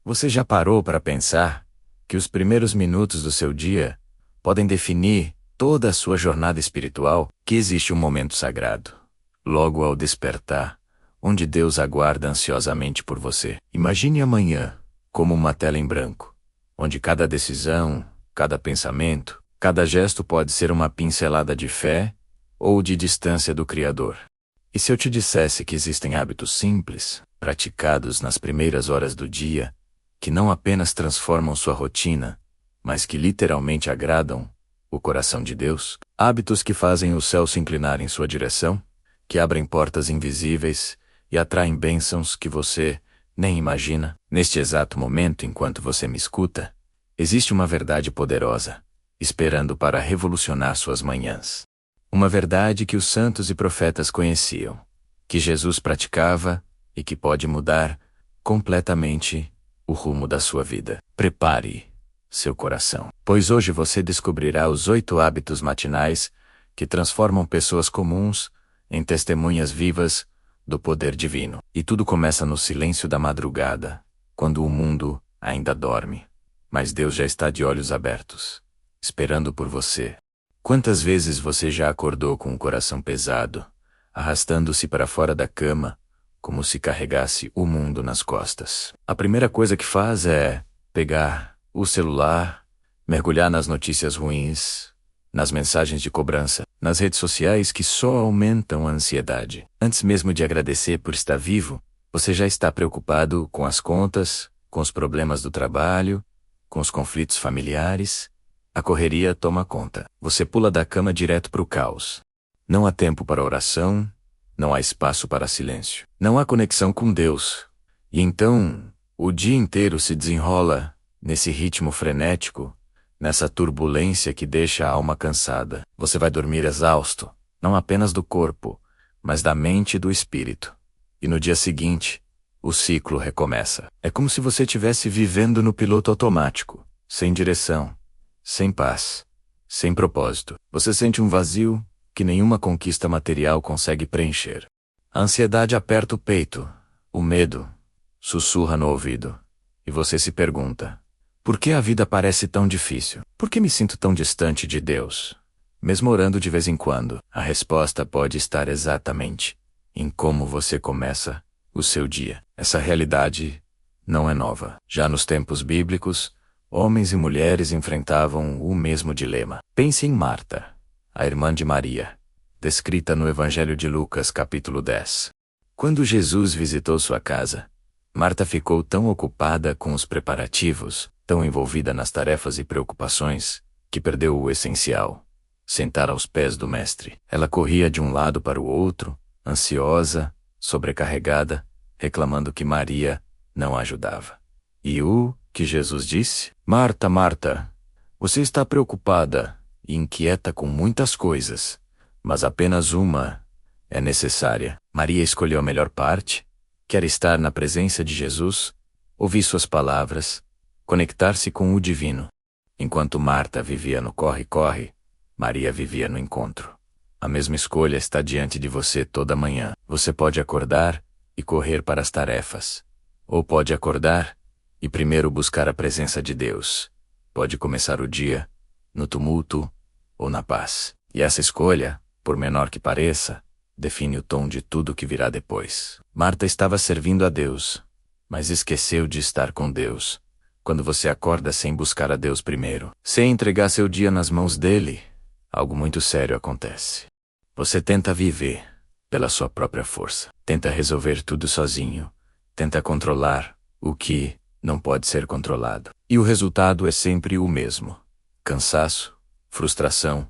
Você já parou para pensar que os primeiros minutos do seu dia podem definir toda a sua jornada espiritual? Que existe um momento sagrado, logo ao despertar, onde Deus aguarda ansiosamente por você. Imagine amanhã como uma tela em branco, onde cada decisão, cada pensamento, cada gesto pode ser uma pincelada de fé ou de distância do Criador. E se eu te dissesse que existem hábitos simples, praticados nas primeiras horas do dia, que não apenas transformam sua rotina, mas que literalmente agradam o coração de Deus? Hábitos que fazem o céu se inclinar em sua direção, que abrem portas invisíveis e atraem bênçãos que você nem imagina. Neste exato momento, enquanto você me escuta, existe uma verdade poderosa, esperando para revolucionar suas manhãs. Uma verdade que os santos e profetas conheciam, que Jesus praticava e que pode mudar completamente o rumo da sua vida. Prepare seu coração, pois hoje você descobrirá os 8 hábitos matinais que transformam pessoas comuns em testemunhas vivas do poder divino. E tudo começa no silêncio da madrugada, quando o mundo ainda dorme. Mas Deus já está de olhos abertos, esperando por você. Quantas vezes você já acordou com o coração pesado, arrastando-se para fora da cama, como se carregasse o mundo nas costas? A primeira coisa que faz é pegar o celular, mergulhar nas notícias ruins, nas mensagens de cobrança, nas redes sociais que só aumentam a ansiedade. Antes mesmo de agradecer por estar vivo, você já está preocupado com as contas, com os problemas do trabalho, com os conflitos familiares. A correria toma conta. Você pula da cama direto para o caos. Não há tempo para oração, não há espaço para silêncio. Não há conexão com Deus. E então, o dia inteiro se desenrola nesse ritmo frenético, nessa turbulência que deixa a alma cansada. Você vai dormir exausto, não apenas do corpo, mas da mente e do espírito. E no dia seguinte, o ciclo recomeça. É como se você estivesse vivendo no piloto automático, sem direção, sem paz, sem propósito. Você sente um vazio que nenhuma conquista material consegue preencher. A ansiedade aperta o peito, o medo sussurra no ouvido, e você se pergunta: por que a vida parece tão difícil? Por que me sinto tão distante de Deus? Mesmo orando de vez em quando, a resposta pode estar exatamente em como você começa o seu dia. Essa realidade não é nova. Já nos tempos bíblicos, homens e mulheres enfrentavam o mesmo dilema. Pense em Marta, a irmã de Maria, descrita no Evangelho de Lucas, capítulo 10. Quando Jesus visitou sua casa, Marta ficou tão ocupada com os preparativos, tão envolvida nas tarefas e preocupações, que perdeu o essencial: sentar aos pés do Mestre. Ela corria de um lado para o outro, ansiosa, sobrecarregada, reclamando que Maria não a ajudava. E o que Jesus disse? Marta, Marta, você está preocupada e inquieta com muitas coisas, mas apenas uma é necessária. Maria escolheu a melhor parte, quer estar na presença de Jesus, ouvir suas palavras, conectar-se com o divino. Enquanto Marta vivia no corre-corre, Maria vivia no encontro. A mesma escolha está diante de você toda manhã. Você pode acordar e correr para as tarefas, ou pode acordar e primeiro buscar a presença de Deus. Pode começar o dia no tumulto ou na paz. E essa escolha, por menor que pareça, define o tom de tudo que virá depois. Marta estava servindo a Deus, mas esqueceu de estar com Deus. Quando você acorda sem buscar a Deus primeiro, sem entregar seu dia nas mãos dele, algo muito sério acontece. Você tenta viver pela sua própria força, tenta resolver tudo sozinho, tenta controlar o que não pode ser controlado. E o resultado é sempre o mesmo: cansaço, frustração,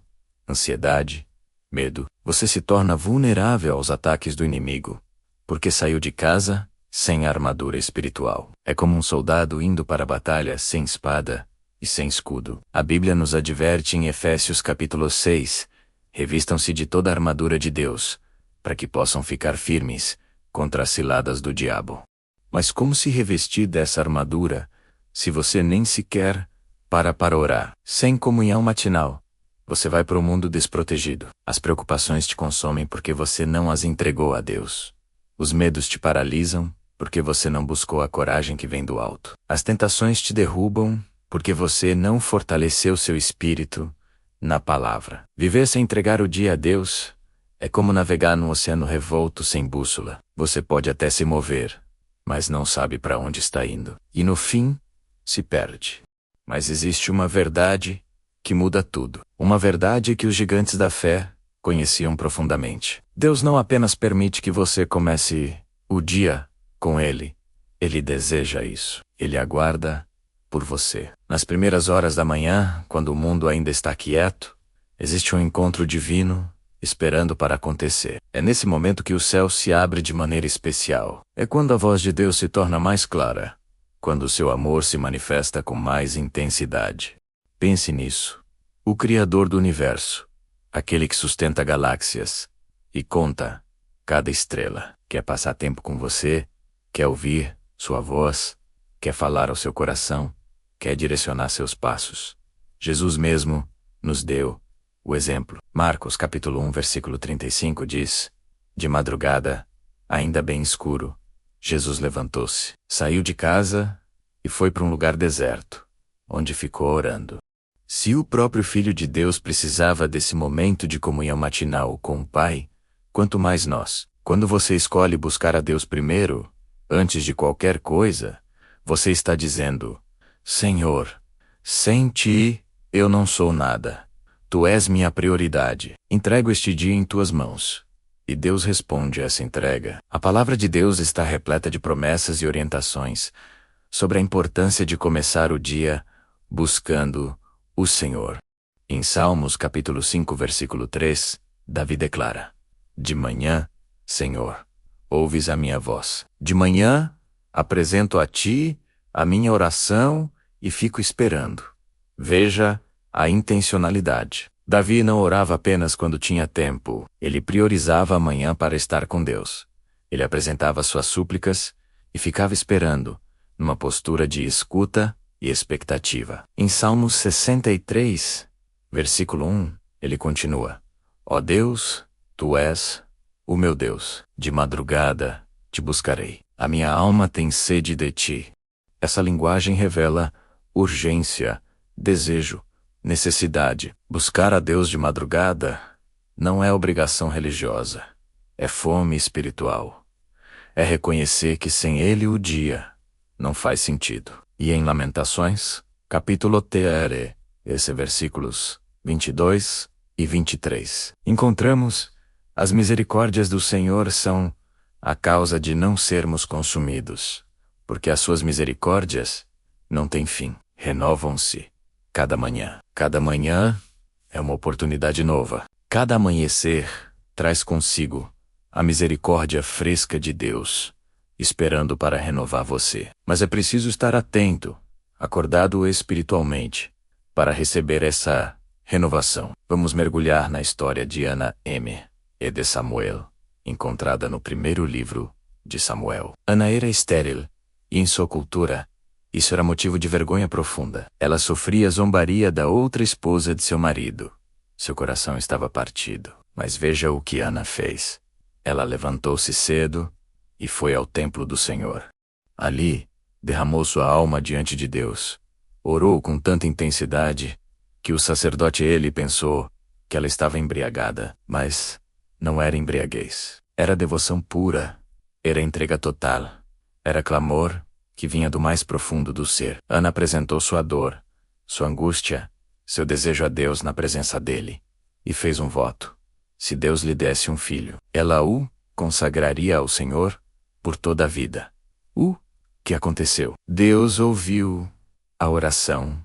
ansiedade, medo. Você se torna vulnerável aos ataques do inimigo, porque saiu de casa sem armadura espiritual. É como um soldado indo para a batalha sem espada e sem escudo. A Bíblia nos adverte em Efésios capítulo 6, revistam-se de toda a armadura de Deus, para que possam ficar firmes contra as ciladas do diabo. Mas como se revestir dessa armadura, se você nem sequer para orar? Sem comunhão matinal, você vai para o mundo desprotegido. As preocupações te consomem porque você não as entregou a Deus. Os medos te paralisam porque você não buscou a coragem que vem do alto. As tentações te derrubam, porque você não fortaleceu seu espírito na palavra. Viver sem entregar o dia a Deus é como navegar num oceano revolto sem bússola. Você pode até se mover, mas não sabe para onde está indo. E no fim, se perde. Mas existe uma verdade que muda tudo. Uma verdade que os gigantes da fé conheciam profundamente. Deus não apenas permite que você comece o dia com Ele. Ele deseja isso. Ele aguarda por você. Nas primeiras horas da manhã, quando o mundo ainda está quieto, existe um encontro divino esperando para acontecer. É nesse momento que o céu se abre de maneira especial. É quando a voz de Deus se torna mais clara, quando o seu amor se manifesta com mais intensidade. Pense nisso. O Criador do Universo, aquele que sustenta galáxias e conta cada estrela, quer passar tempo com você, quer ouvir sua voz, quer falar ao seu coração, quer direcionar seus passos. Jesus mesmo nos deu o exemplo. Marcos capítulo 1, versículo 35 diz: de madrugada, ainda bem escuro, Jesus levantou-se, saiu de casa e foi para um lugar deserto, onde ficou orando. Se o próprio Filho de Deus precisava desse momento de comunhão matinal com o Pai, quanto mais nós. Quando você escolhe buscar a Deus primeiro, antes de qualquer coisa, você está dizendo: Senhor, sem Ti, eu não sou nada. Tu és minha prioridade. Entrego este dia em Tuas mãos. E Deus responde a essa entrega. A palavra de Deus está repleta de promessas e orientações sobre a importância de começar o dia buscando o Senhor. Em Salmos capítulo 5, versículo 3, Davi declara: de manhã, Senhor, ouves a minha voz. De manhã, apresento a Ti a minha oração e fico esperando. Veja a intencionalidade. Davi não orava apenas quando tinha tempo. Ele priorizava a manhã para estar com Deus. Ele apresentava suas súplicas e ficava esperando, numa postura de escuta e expectativa. Em Salmos 63, versículo 1, ele continua: ó Deus, Tu és o meu Deus. De madrugada te buscarei. A minha alma tem sede de Ti. Essa linguagem revela urgência, desejo, necessidade. Buscar a Deus de madrugada não é obrigação religiosa. É fome espiritual. É reconhecer que sem Ele o dia não faz sentido. E em Lamentações, capítulo 3, versículos 22 e 23, encontramos: as misericórdias do Senhor são a causa de não sermos consumidos, porque as suas misericórdias não têm fim. Renovam-se cada manhã. Cada manhã é uma oportunidade nova. Cada amanhecer traz consigo a misericórdia fresca de Deus, esperando para renovar você. Mas é preciso estar atento, acordado espiritualmente, para receber essa renovação. Vamos mergulhar na história de Ana M. e de Samuel, encontrada no primeiro livro de Samuel. Ana era estéril, e em sua cultura, isso era motivo de vergonha profunda. Ela sofria zombaria da outra esposa de seu marido. Seu coração estava partido. Mas veja o que Ana fez. Ela levantou-se cedo e foi ao templo do Senhor. Ali, derramou sua alma diante de Deus. Orou com tanta intensidade que o sacerdote Eli pensou que ela estava embriagada. Mas não era embriaguez. Era devoção pura. Era entrega total. Era clamor que vinha do mais profundo do ser. Ana apresentou sua dor, sua angústia, seu desejo a Deus na presença dele, e fez um voto. Se Deus lhe desse um filho, ela o consagraria ao Senhor por toda a vida. O que aconteceu? Deus ouviu a oração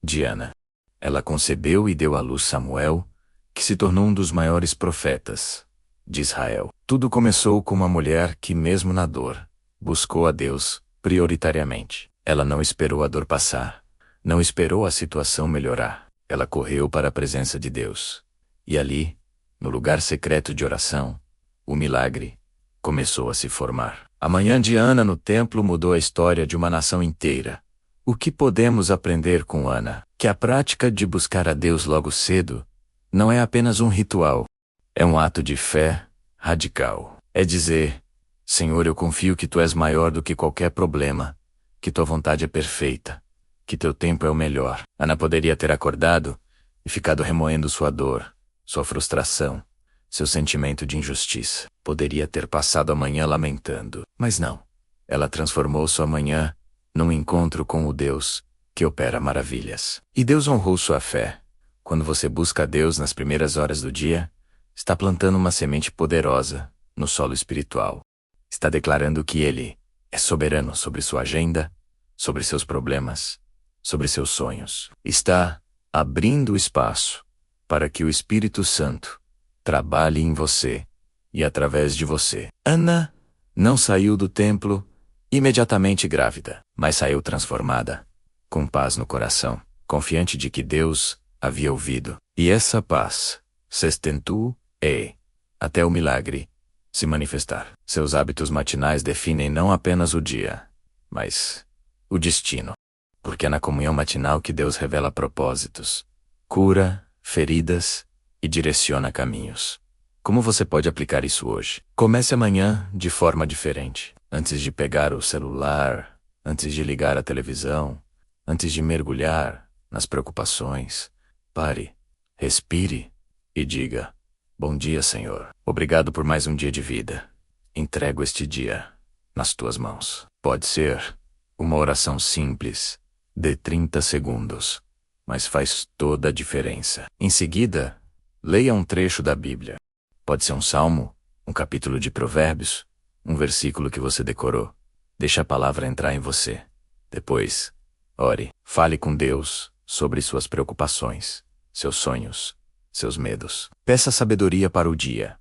de Ana. Ela concebeu e deu à luz Samuel, que se tornou um dos maiores profetas de Israel. Tudo começou com uma mulher que, mesmo na dor, buscou a Deus prioritariamente. Ela não esperou a dor passar, não esperou a situação melhorar. Ela correu para a presença de Deus. E ali, no lugar secreto de oração, o milagre começou a se formar. A manhã de Ana no templo mudou a história de uma nação inteira. O que podemos aprender com Ana? Que a prática de buscar a Deus logo cedo não é apenas um ritual. É um ato de fé radical. É dizer: Senhor, eu confio que Tu és maior do que qualquer problema, que Tua vontade é perfeita, que Teu tempo é o melhor. Ana poderia ter acordado e ficado remoendo sua dor, sua frustração, seu sentimento de injustiça. Poderia ter passado a manhã lamentando, mas não. Ela transformou sua manhã num encontro com o Deus que opera maravilhas. E Deus honrou sua fé. Quando você busca a Deus nas primeiras horas do dia, está plantando uma semente poderosa no solo espiritual. Está declarando que Ele é soberano sobre sua agenda, sobre seus problemas, sobre seus sonhos. Está abrindo espaço para que o Espírito Santo trabalhe em você e através de você. Ana não saiu do templo imediatamente grávida, mas saiu transformada, com paz no coração, confiante de que Deus havia ouvido. E essa paz se estendeu até o milagre se manifestar. Seus hábitos matinais definem não apenas o dia, mas o destino. Porque é na comunhão matinal que Deus revela propósitos, cura feridas e direciona caminhos. Como você pode aplicar isso hoje? Comece amanhã de forma diferente. Antes de pegar o celular, antes de ligar a televisão, antes de mergulhar nas preocupações, pare, respire e diga: Bom dia, Senhor. Obrigado por mais um dia de vida. Entrego este dia nas tuas mãos. Pode ser uma oração simples, de 30 segundos, mas faz toda a diferença. Em seguida, leia um trecho da Bíblia. Pode ser um salmo, um capítulo de Provérbios, um versículo que você decorou. Deixe a palavra entrar em você. Depois, ore. Fale com Deus sobre suas preocupações, seus sonhos, seus medos. Peça sabedoria para o dia.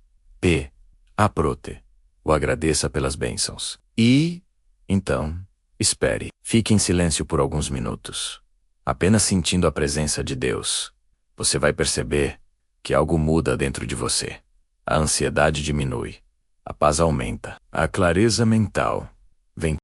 Aprote. O agradeça pelas bênçãos. E, então, espere. Fique em silêncio por alguns minutos. Apenas sentindo a presença de Deus, você vai perceber que algo muda dentro de você. A ansiedade diminui. A paz aumenta. A clareza mental vem.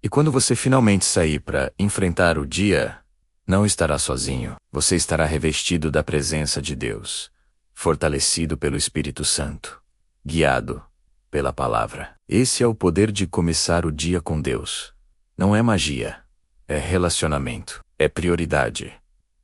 E quando você finalmente sair para enfrentar o dia, não estará sozinho. Você estará revestido da presença de Deus, fortalecido pelo Espírito Santo, guiado pela palavra. Esse é o poder de começar o dia com Deus. Não é magia. É relacionamento. É prioridade.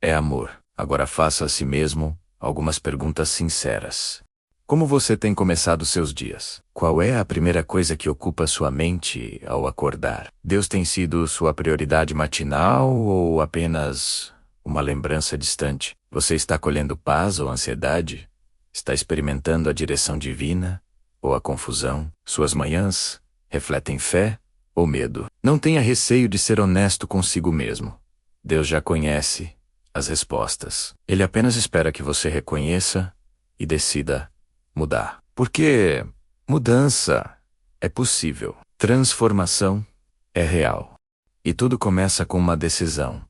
É amor. Agora faça a si mesmo algumas perguntas sinceras. Como você tem começado seus dias? Qual é a primeira coisa que ocupa sua mente ao acordar? Deus tem sido sua prioridade matinal ou apenas uma lembrança distante? Você está colhendo paz ou ansiedade? Está experimentando a direção divina ou a confusão? Suas manhãs refletem fé ou medo? Não tenha receio de ser honesto consigo mesmo. Deus já conhece as respostas. Ele apenas espera que você reconheça e decida mudar. Porque mudança é possível. Transformação é real. E tudo começa com uma decisão.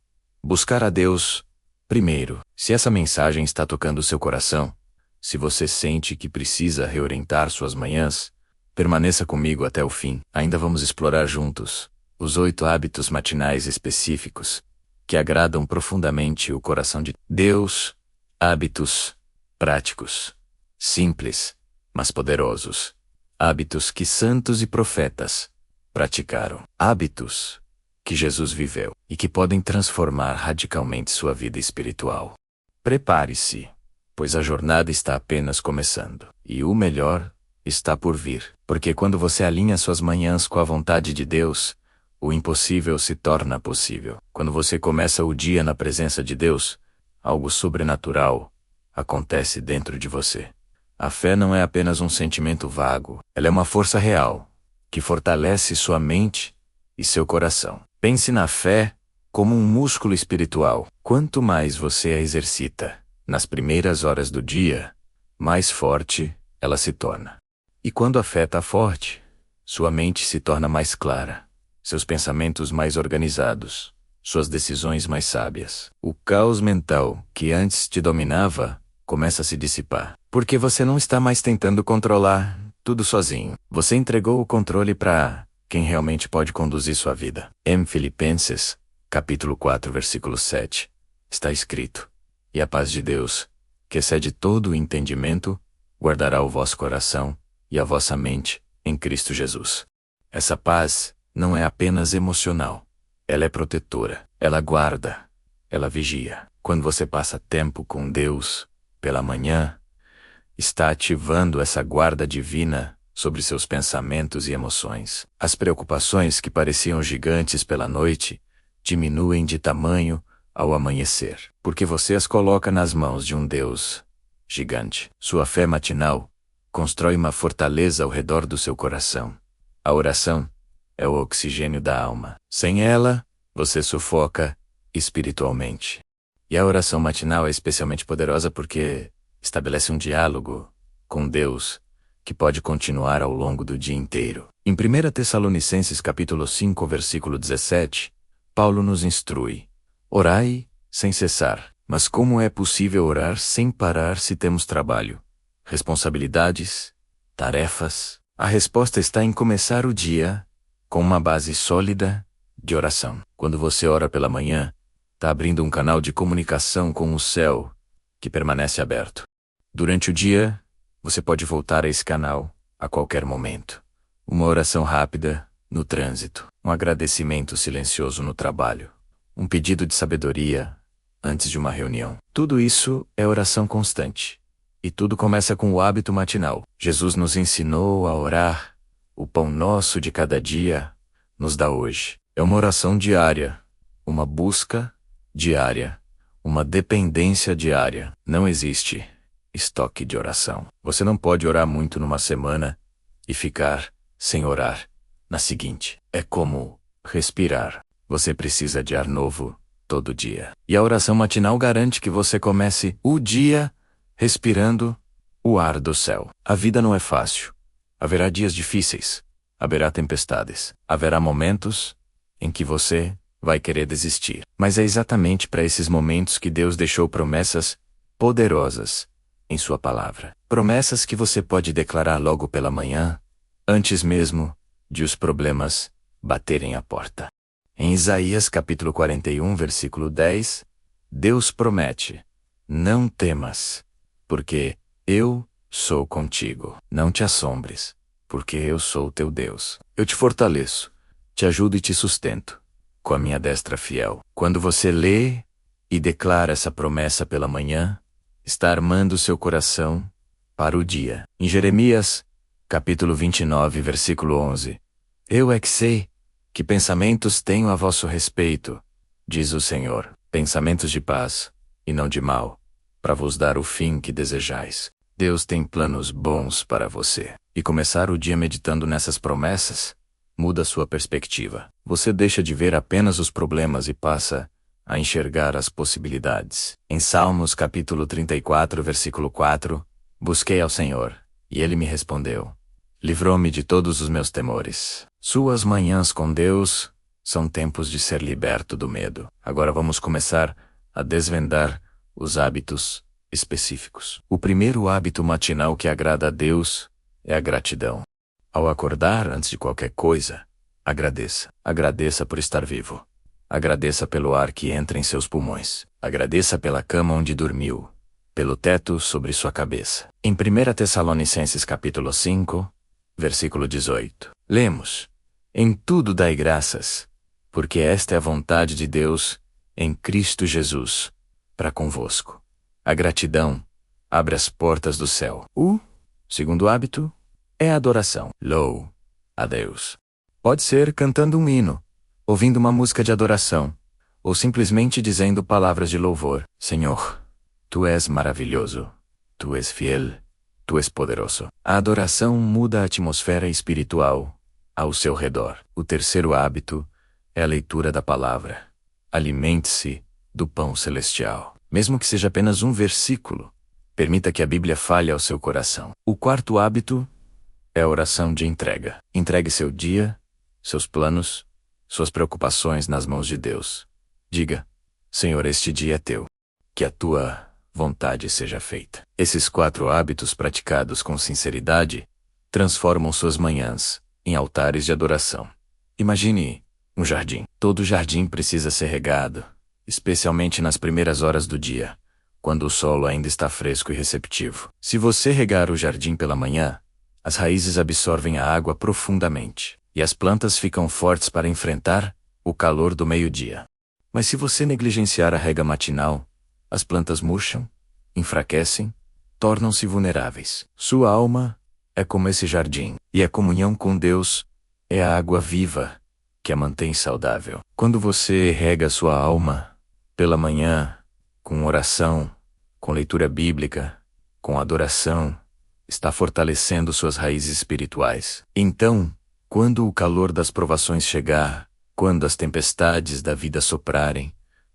Buscar a Deus primeiro. Se essa mensagem está tocando seu coração, se você sente que precisa reorientar suas manhãs, permaneça comigo até o fim. Ainda vamos explorar juntos os 8 hábitos matinais específicos que agradam profundamente o coração de Deus. Hábitos práticos, simples, mas poderosos. Hábitos que santos e profetas praticaram. Hábitos que Jesus viveu e que podem transformar radicalmente sua vida espiritual. Prepare-se, pois a jornada está apenas começando. E o melhor está por vir. Porque quando você alinha suas manhãs com a vontade de Deus, o impossível se torna possível. Quando você começa o dia na presença de Deus, algo sobrenatural acontece dentro de você. A fé não é apenas um sentimento vago, ela é uma força real, que fortalece sua mente e seu coração. Pense na fé como um músculo espiritual. Quanto mais você a exercita nas primeiras horas do dia, mais forte ela se torna. E quando a fé está forte, sua mente se torna mais clara, seus pensamentos mais organizados, suas decisões mais sábias. O caos mental que antes te dominava começa a se dissipar, porque você não está mais tentando controlar tudo sozinho. Você entregou o controle para quem realmente pode conduzir sua vida. Em Filipenses, capítulo 4, versículo 7, está escrito: E a paz de Deus, que excede todo o entendimento, guardará o vosso coração e a vossa mente em Cristo Jesus. Essa paz não é apenas emocional. Ela é protetora. Ela guarda. Ela vigia. Quando você passa tempo com Deus, pela manhã, está ativando essa guarda divina sobre seus pensamentos e emoções. As preocupações que pareciam gigantes pela noite diminuem de tamanho ao amanhecer, porque você as coloca nas mãos de um Deus gigante. Sua fé matinal constrói uma fortaleza ao redor do seu coração. A oração é o oxigênio da alma. Sem ela, você sufoca espiritualmente. E a oração matinal é especialmente poderosa porque estabelece um diálogo com Deus que pode continuar ao longo do dia inteiro. Em 1 Tessalonicenses capítulo 5, versículo 17, Paulo nos instrui: orai sem cessar. Mas como é possível orar sem parar se temos trabalho, responsabilidades, tarefas? A resposta está em começar o dia com uma base sólida de oração. Quando você ora pela manhã, está abrindo um canal de comunicação com o céu que permanece aberto. Durante o dia, você pode voltar a esse canal a qualquer momento. Uma oração rápida no trânsito, um agradecimento silencioso no trabalho, um pedido de sabedoria antes de uma reunião. Tudo isso é oração constante. E tudo começa com o hábito matinal. Jesus nos ensinou a orar. O pão nosso de cada dia nos dá hoje. É uma oração diária, uma busca diária, uma dependência diária. Não existe estoque de oração. Você não pode orar muito numa semana e ficar sem orar na seguinte. É como respirar. Você precisa de ar novo todo dia. E a oração matinal garante que você comece o dia respirando o ar do céu. A vida não é fácil. Haverá dias difíceis. Haverá tempestades. Haverá momentos em que você vai querer desistir. Mas é exatamente para esses momentos que Deus deixou promessas poderosas em sua palavra. Promessas que você pode declarar logo pela manhã, antes mesmo de os problemas baterem a porta. Em Isaías capítulo 41, versículo 10, Deus promete: não temas, porque eu sou contigo. Não te assombres, porque eu sou teu Deus. Eu te fortaleço, te ajudo e te sustento com a minha destra fiel. Quando você lê e declara essa promessa pela manhã, está armando seu coração para o dia. Em Jeremias capítulo 29, versículo 11, eu é que sei que pensamentos tenho a vosso respeito, diz o Senhor, pensamentos de paz e não de mal, para vos dar o fim que desejais. Deus tem planos bons para você. E começar o dia meditando nessas promessas muda sua perspectiva. Você deixa de ver apenas os problemas e passa a enxergar as possibilidades. Em Salmos capítulo 34, versículo 4, busquei ao Senhor, e Ele me respondeu. Livrou-me de todos os meus temores. Suas manhãs com Deus são tempos de ser liberto do medo. Agora vamos começar a desvendar os hábitos específicos. O primeiro hábito matinal que agrada a Deus é a gratidão. Ao acordar, antes de qualquer coisa, agradeça. Agradeça por estar vivo. Agradeça pelo ar que entra em seus pulmões. Agradeça pela cama onde dormiu, pelo teto sobre sua cabeça. Em 1 Tessalonicenses capítulo 5, versículo 18, lemos: em tudo dai graças, porque esta é a vontade de Deus em Cristo Jesus para convosco. A gratidão abre as portas do céu. O segundo hábito é a adoração. A Deus. Pode ser cantando um hino, ouvindo uma música de adoração, ou simplesmente dizendo palavras de louvor. Senhor, Tu és maravilhoso, Tu és fiel, Tu és poderoso. A adoração muda a atmosfera espiritual ao seu redor. O terceiro hábito é a leitura da palavra. Alimente-se do pão celestial. Mesmo que seja apenas um versículo, permita que a Bíblia fale ao seu coração. O quarto hábito é a oração de entrega. Entregue seu dia, seus planos, suas preocupações nas mãos de Deus. Diga: Senhor, este dia é teu. Que a tua vontade seja feita. Esses 4 hábitos praticados com sinceridade transformam suas manhãs em altares de adoração. Imagine um jardim. Todo jardim precisa ser regado, especialmente nas primeiras horas do dia, quando o solo ainda está fresco e receptivo. Se você regar o jardim pela manhã, as raízes absorvem a água profundamente, e as plantas ficam fortes para enfrentar o calor do meio-dia. Mas se você negligenciar a rega matinal, as plantas murcham, enfraquecem, tornam-se vulneráveis. Sua alma é como esse jardim, e a comunhão com Deus é a água viva que a mantém saudável. Quando você rega sua alma pela manhã, com oração, com leitura bíblica, com adoração, está fortalecendo suas raízes espirituais. Então, quando o calor das provações chegar, quando as tempestades da vida soprarem,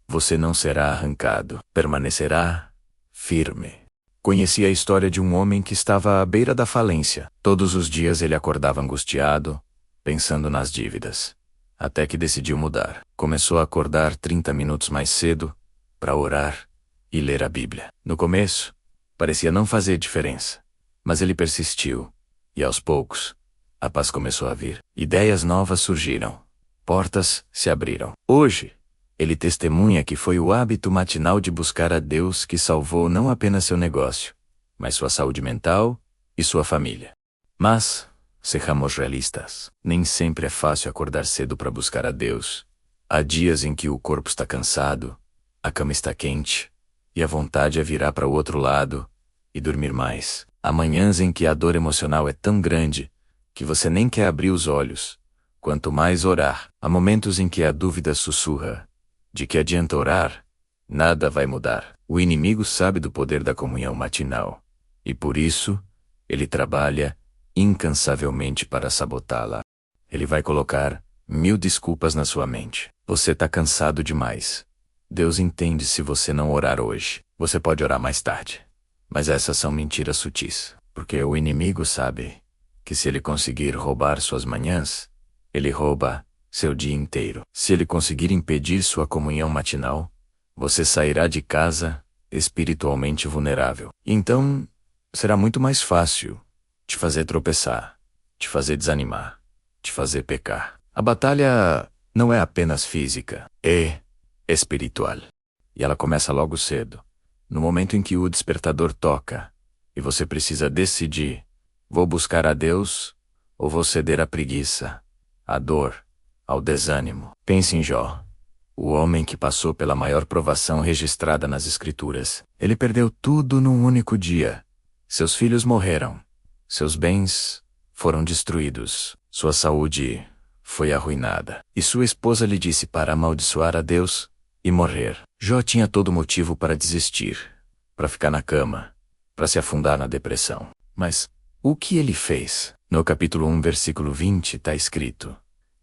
você não será arrancado, permanecerá firme. Conheci a história de um homem que estava à beira da falência. Todos os dias ele acordava angustiado, pensando nas dívidas, até que decidiu mudar. Começou a acordar 30 minutos mais cedo para orar e ler a Bíblia. No começo, parecia não fazer diferença, mas ele persistiu, e aos poucos, a paz começou a vir. Ideias novas surgiram. Portas se abriram. Hoje, ele testemunha que foi o hábito matinal de buscar a Deus que salvou não apenas seu negócio, mas sua saúde mental e sua família. Mas, sejamos realistas, nem sempre é fácil acordar cedo para buscar a Deus. Há dias em que o corpo está cansado, a cama está quente, e a vontade é virar para o outro lado e dormir mais. Há manhãs em que a dor emocional é tão grande que você nem quer abrir os olhos, quanto mais orar. Há momentos em que a dúvida sussurra: de que adianta orar? Nada vai mudar. O inimigo sabe do poder da comunhão matinal, e por isso, ele trabalha incansavelmente para sabotá-la. Ele vai colocar 1000 desculpas na sua mente. Você está cansado demais. Deus entende se você não orar hoje. Você pode orar mais tarde. Mas essas são mentiras sutis, porque o inimigo sabe que se ele conseguir roubar suas manhãs, ele rouba seu dia inteiro. Se ele conseguir impedir sua comunhão matinal, você sairá de casa espiritualmente vulnerável. Então, será muito mais fácil te fazer tropeçar, te fazer desanimar, te fazer pecar. A batalha não é apenas física, é espiritual. E ela começa logo cedo, no momento em que o despertador toca, e você precisa decidir: vou buscar a Deus ou vou ceder à preguiça, à dor, ao desânimo. Pense em Jó, o homem que passou pela maior provação registrada nas Escrituras. Ele perdeu tudo num único dia. Seus filhos morreram. Seus bens foram destruídos. Sua saúde foi arruinada. E sua esposa lhe disse para amaldiçoar a Deus e morrer. Jó tinha todo motivo para desistir, para ficar na cama, para se afundar na depressão. Mas o que ele fez? No capítulo 1, versículo 20, está escrito: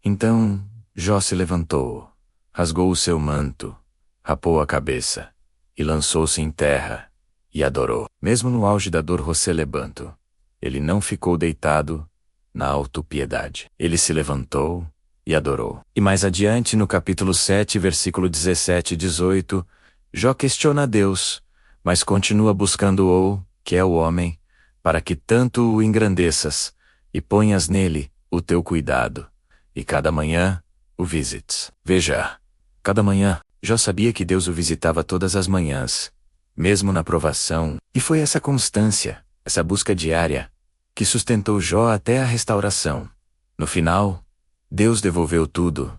então Jó se levantou, rasgou o seu manto, rapou a cabeça, e lançou-se em terra, e adorou. Mesmo no auge da dor rocelebanto, ele não ficou deitado na autopiedade. Ele se levantou e adorou. E mais adiante, no capítulo 7, versículo 17 e 18, Jó questiona a Deus, mas continua buscando o que é o homem, para que tanto o engrandeças, e ponhas nele o teu cuidado, e cada manhã o visites. Veja, cada manhã, Jó sabia que Deus o visitava todas as manhãs, mesmo na provação, e foi essa constância, essa busca diária, que sustentou Jó até a restauração. No final, Deus devolveu tudo,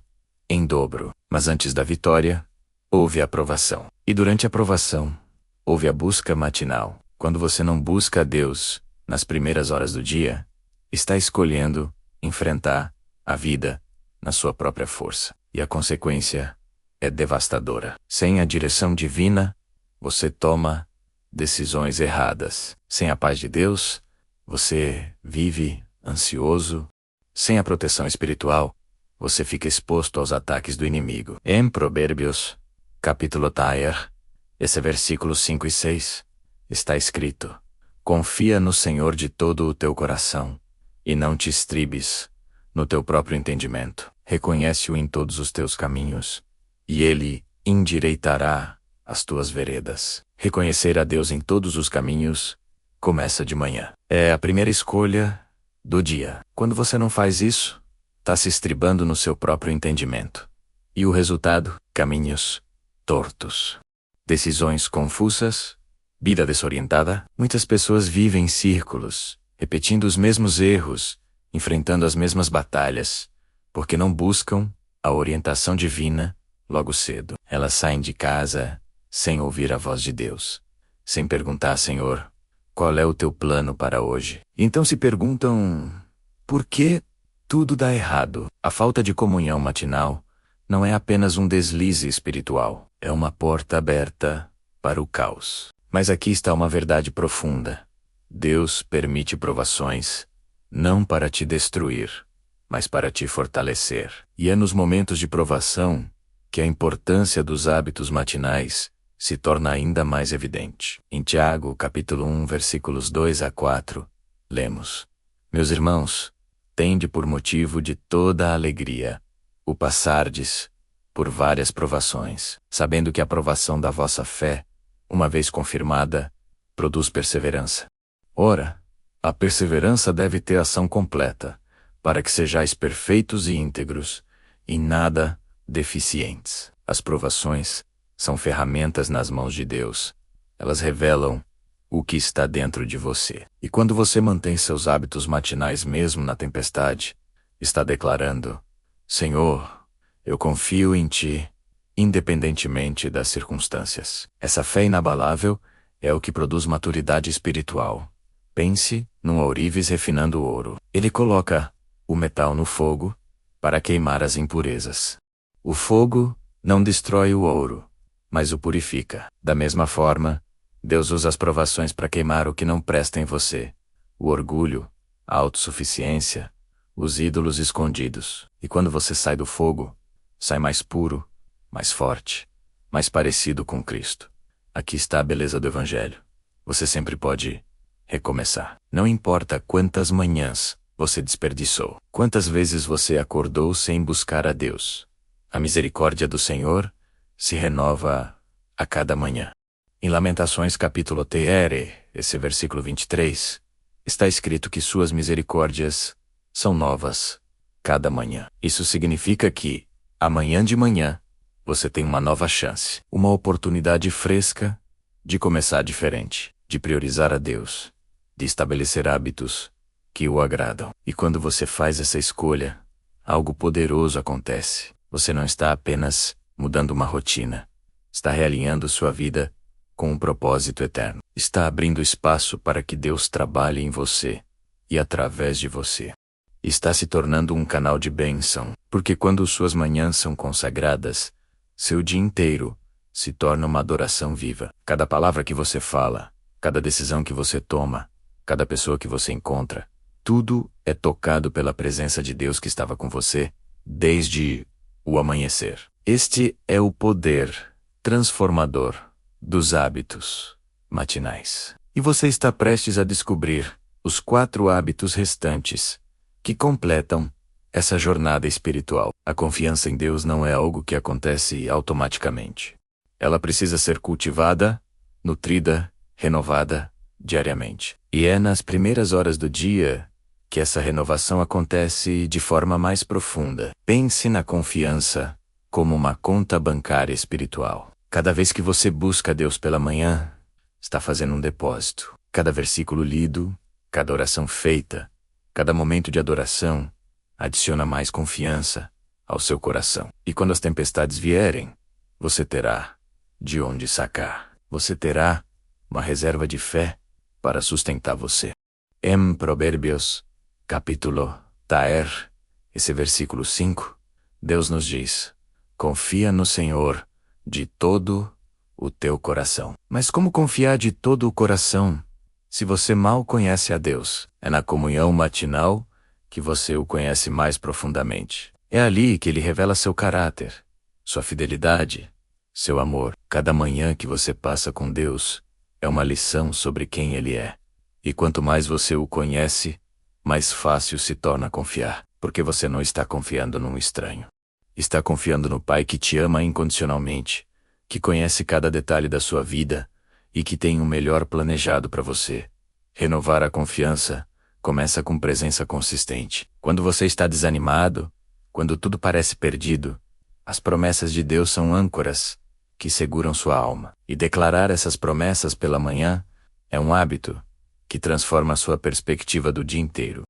em dobro. Mas antes da vitória, houve a provação. E durante a provação, houve a busca matinal. Quando você não busca a Deus, nas primeiras horas do dia, está escolhendo enfrentar a vida na sua própria força. E a consequência é devastadora. Sem a direção divina, você toma decisões erradas. Sem a paz de Deus, você vive ansioso. Sem a proteção espiritual, você fica exposto aos ataques do inimigo. Em Provérbios, capítulo 3, esse versículo 5 e 6, está escrito: confia no Senhor de todo o teu coração, e não te estribes no teu próprio entendimento. Reconhece-o em todos os teus caminhos, e ele endireitará as tuas veredas. Reconhecer a Deus em todos os caminhos começa de manhã. É a primeira escolha do dia. Quando você não faz isso, está se estribando no seu próprio entendimento. E o resultado? Caminhos tortos, decisões confusas, vida desorientada. Muitas pessoas vivem em círculos, repetindo os mesmos erros, enfrentando as mesmas batalhas, porque não buscam a orientação divina logo cedo. Elas saem de casa sem ouvir a voz de Deus, sem perguntar: Senhor, qual é o teu plano para hoje? Então se perguntam: por que tudo dá errado? A falta de comunhão matinal não é apenas um deslize espiritual, é uma porta aberta para o caos. Mas aqui está uma verdade profunda. Deus permite provações, não para te destruir, mas para te fortalecer. E é nos momentos de provação que a importância dos hábitos matinais se torna ainda mais evidente. Em Tiago, capítulo 1, versículos 2 a 4, lemos: Meus irmãos, tende por motivo de toda a alegria o passardes por várias provações, sabendo que a provação da vossa fé, uma vez confirmada, produz perseverança. Ora, a perseverança deve ter ação completa, para que sejais perfeitos e íntegros, e nada deficientes. As provações são ferramentas nas mãos de Deus. Elas revelam o que está dentro de você. E quando você mantém seus hábitos matinais mesmo na tempestade, está declarando: Senhor, eu confio em Ti, independentemente das circunstâncias. Essa fé inabalável é o que produz maturidade espiritual. Pense num ourives refinando o ouro. Ele coloca o metal no fogo para queimar as impurezas. O fogo não destrói o ouro, mas o purifica. Da mesma forma, Deus usa as provações para queimar o que não presta em você: o orgulho, a autossuficiência, os ídolos escondidos. E quando você sai do fogo, sai mais puro, mais forte, mais parecido com Cristo. Aqui está a beleza do Evangelho. Você sempre pode recomeçar. Não importa quantas manhãs você desperdiçou, quantas vezes você acordou sem buscar a Deus. A misericórdia do Senhor se renova a cada manhã. Em Lamentações capítulo 3, esse versículo 23, está escrito que suas misericórdias são novas cada manhã. Isso significa que, amanhã de manhã, você tem uma nova chance, uma oportunidade fresca de começar diferente, de priorizar a Deus, de estabelecer hábitos que o agradam. E quando você faz essa escolha, algo poderoso acontece. Você não está apenas mudando uma rotina, está realinhando sua vida com um propósito eterno. Está abrindo espaço para que Deus trabalhe em você e através de você. Está se tornando um canal de bênção, porque quando suas manhãs são consagradas, seu dia inteiro se torna uma adoração viva. Cada palavra que você fala, cada decisão que você toma, cada pessoa que você encontra, tudo é tocado pela presença de Deus que estava com você desde o amanhecer. Este é o poder transformador dos hábitos matinais. E você está prestes a descobrir os 4 hábitos restantes que completam essa jornada espiritual. A confiança em Deus não é algo que acontece automaticamente. Ela precisa ser cultivada, nutrida, renovada diariamente. E é nas primeiras horas do dia que essa renovação acontece de forma mais profunda. Pense na confiança como uma conta bancária espiritual. Cada vez que você busca Deus pela manhã, está fazendo um depósito. Cada versículo lido, cada oração feita, cada momento de adoração adiciona mais confiança ao seu coração. E quando as tempestades vierem, você terá de onde sacar. Você terá uma reserva de fé para sustentar você. Em Provérbios, capítulo 10, esse versículo 5, Deus nos diz: confia no Senhor de todo o teu coração. Mas como confiar de todo o coração se você mal conhece a Deus? É na comunhão matinal que você o conhece mais profundamente. É ali que Ele revela seu caráter, sua fidelidade, seu amor. Cada manhã que você passa com Deus é uma lição sobre quem Ele é. E quanto mais você o conhece, mais fácil se torna confiar, porque você não está confiando num estranho. Está confiando no Pai que te ama incondicionalmente, que conhece cada detalhe da sua vida e que tem o melhor planejado para você. Renovar a confiança começa com presença consistente. Quando você está desanimado, quando tudo parece perdido, as promessas de Deus são âncoras que seguram sua alma. E declarar essas promessas pela manhã é um hábito que transforma a sua perspectiva do dia inteiro.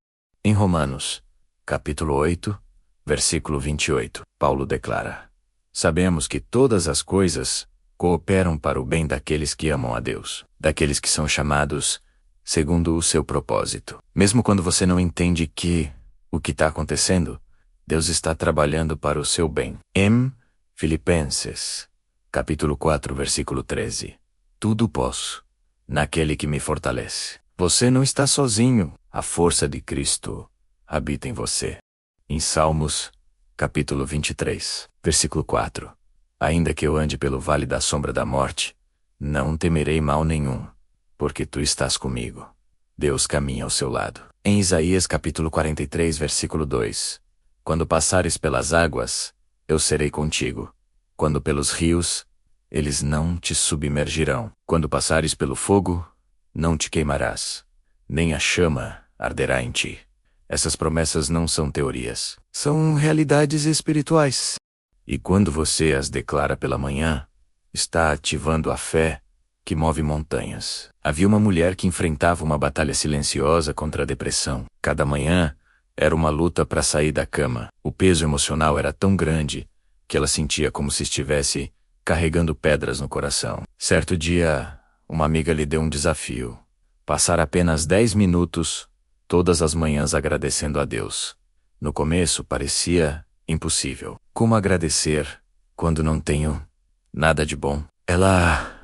Em Romanos, capítulo 8, versículo 28, Paulo declara: Sabemos que todas as coisas cooperam para o bem daqueles que amam a Deus, daqueles que são chamados segundo o seu propósito. Mesmo quando você não entende o que está acontecendo, Deus está trabalhando para o seu bem. Filipenses, capítulo 4, versículo 13. Tudo posso naquele que me fortalece. Você não está sozinho, a força de Cristo habita em você. Em Salmos, capítulo 23, versículo 4. Ainda que eu ande pelo vale da sombra da morte, não temerei mal nenhum, porque tu estás comigo. Deus caminha ao seu lado. Em Isaías capítulo 43, versículo 2. Quando passares pelas águas, eu serei contigo. Quando pelos rios, eles não te submergirão. Quando passares pelo fogo, não te queimarás, nem a chama arderá em ti. Essas promessas não são teorias, são realidades espirituais. E quando você as declara pela manhã, está ativando a fé que move montanhas. Havia uma mulher que enfrentava uma batalha silenciosa contra a depressão. Cada manhã era uma luta para sair da cama. O peso emocional era tão grande que ela sentia como se estivesse carregando pedras no coração. Certo dia, uma amiga lhe deu um desafio: passar apenas 10 minutos todas as manhãs agradecendo a Deus. No começo parecia impossível. Como agradecer quando não tenho nada de bom? Ela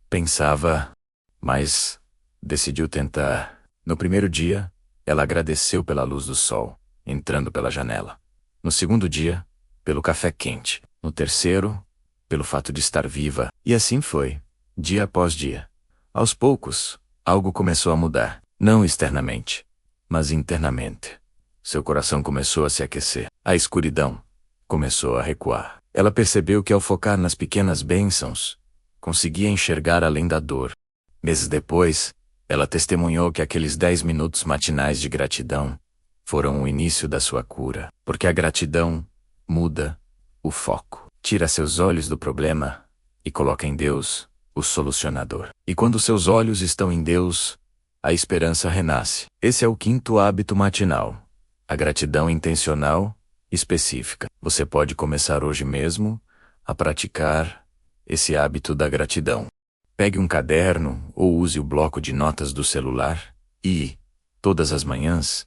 pensava, mas decidiu tentar. No primeiro dia, ela agradeceu pela luz do sol entrando pela janela. No segundo dia, pelo café quente. No terceiro, pelo fato de estar viva. E assim foi, dia após dia. Aos poucos, algo começou a mudar. Não externamente, mas internamente. Seu coração começou a se aquecer. A escuridão começou a recuar. Ela percebeu que ao focar nas pequenas bênçãos, conseguia enxergar além da dor. Meses depois, ela testemunhou que aqueles 10 minutos matinais de gratidão foram o início da sua cura. Porque a gratidão muda o foco. Tira seus olhos do problema e coloca em Deus, o solucionador. E quando seus olhos estão em Deus, a esperança renasce. Esse é o quinto hábito matinal. A gratidão intencional, específica. Você pode começar hoje mesmo a praticar esse hábito da gratidão. Pegue um caderno ou use o bloco de notas do celular e, todas as manhãs,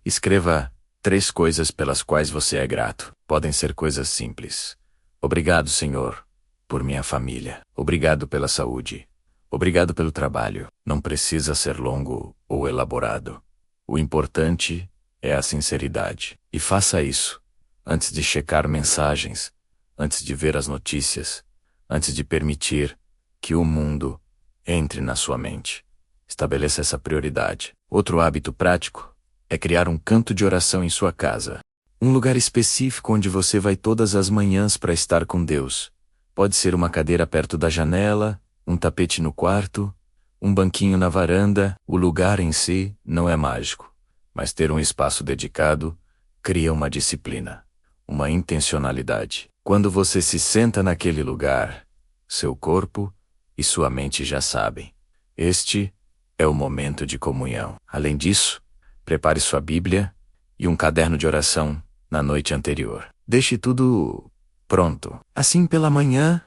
escreva 3 coisas pelas quais você é grato. Podem ser coisas simples. Obrigado, Senhor, por minha família. Obrigado pela saúde. Obrigado pelo trabalho. Não precisa ser longo ou elaborado. O importante é a sinceridade. E faça isso antes de checar mensagens, antes de ver as notícias, antes de permitir que o mundo entre na sua mente. Estabeleça essa prioridade. Outro hábito prático é criar um canto de oração em sua casa. Um lugar específico onde você vai todas as manhãs para estar com Deus. Pode ser uma cadeira perto da janela, um tapete no quarto, um banquinho na varanda. O lugar em si não é mágico, mas ter um espaço dedicado cria uma disciplina, uma intencionalidade. Quando você se senta naquele lugar, seu corpo e sua mente já sabem. Este é o momento de comunhão. Além disso, prepare sua Bíblia e um caderno de oração na noite anterior. Deixe tudo pronto. Assim pela manhã,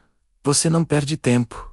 você não perde tempo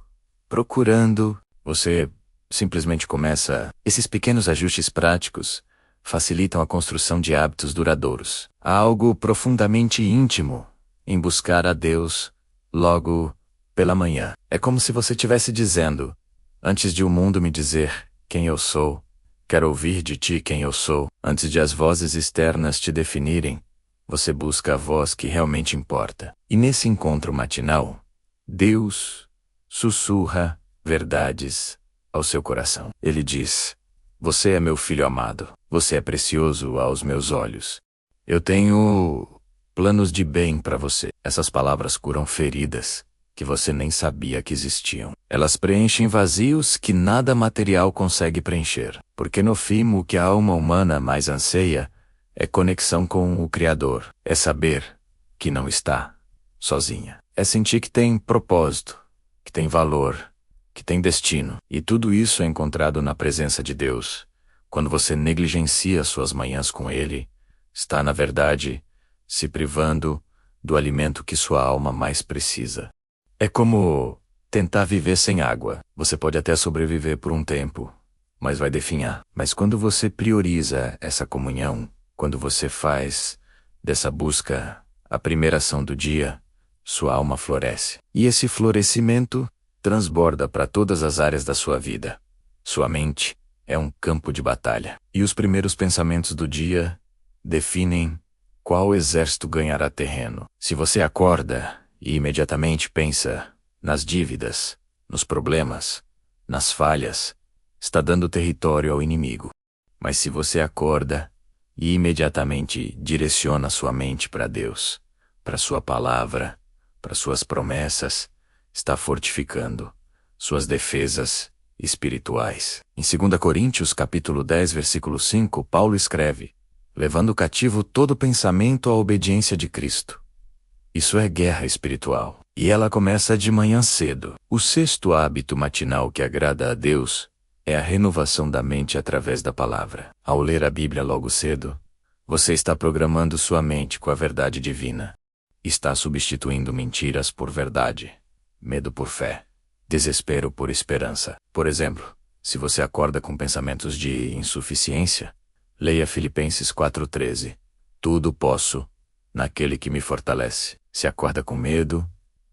procurando. Você simplesmente começa. Esses pequenos ajustes práticos facilitam a construção de hábitos duradouros. Há algo profundamente íntimo em buscar a Deus logo pela manhã. É como se você estivesse dizendo: antes de o mundo me dizer quem eu sou, quero ouvir de ti quem eu sou. Antes de as vozes externas te definirem, você busca a voz que realmente importa. E nesse encontro matinal, Deus sussurra verdades ao seu coração. Ele diz: você é meu filho amado, você é precioso aos meus olhos. Eu tenho planos de bem para você. Essas palavras curam feridas que você nem sabia que existiam. Elas preenchem vazios que nada material consegue preencher. Porque no fim, o que a alma humana mais anseia é conexão com o Criador. É saber que não está sozinha. É sentir que tem propósito, que tem valor, que tem destino. E tudo isso é encontrado na presença de Deus. Quando você negligencia suas manhãs com Ele, está, na verdade, se privando do alimento que sua alma mais precisa. É como tentar viver sem água. Você pode até sobreviver por um tempo, mas vai definhar. Mas quando você prioriza essa comunhão, quando você faz dessa busca a primeira ação do dia, sua alma floresce. E esse florescimento transborda para todas as áreas da sua vida. Sua mente é um campo de batalha. E os primeiros pensamentos do dia definem qual exército ganhará terreno. Se você acorda e imediatamente pensa nas dívidas, nos problemas, nas falhas, está dando território ao inimigo. Mas se você acorda e imediatamente direciona sua mente para Deus, para sua palavra, para suas promessas, está fortificando suas defesas espirituais. Em 2 Coríntios capítulo 10, versículo 5, Paulo escreve: levando cativo todo pensamento à obediência de Cristo. Isso é guerra espiritual. E ela começa de manhã cedo. O sexto hábito matinal que agrada a Deus é a renovação da mente através da palavra. Ao ler a Bíblia logo cedo, você está programando sua mente com a verdade divina. Está substituindo mentiras por verdade, medo por fé, desespero por esperança. Por exemplo, se você acorda com pensamentos de insuficiência, leia Filipenses 4,13. Tudo posso naquele que me fortalece. Se acorda com medo,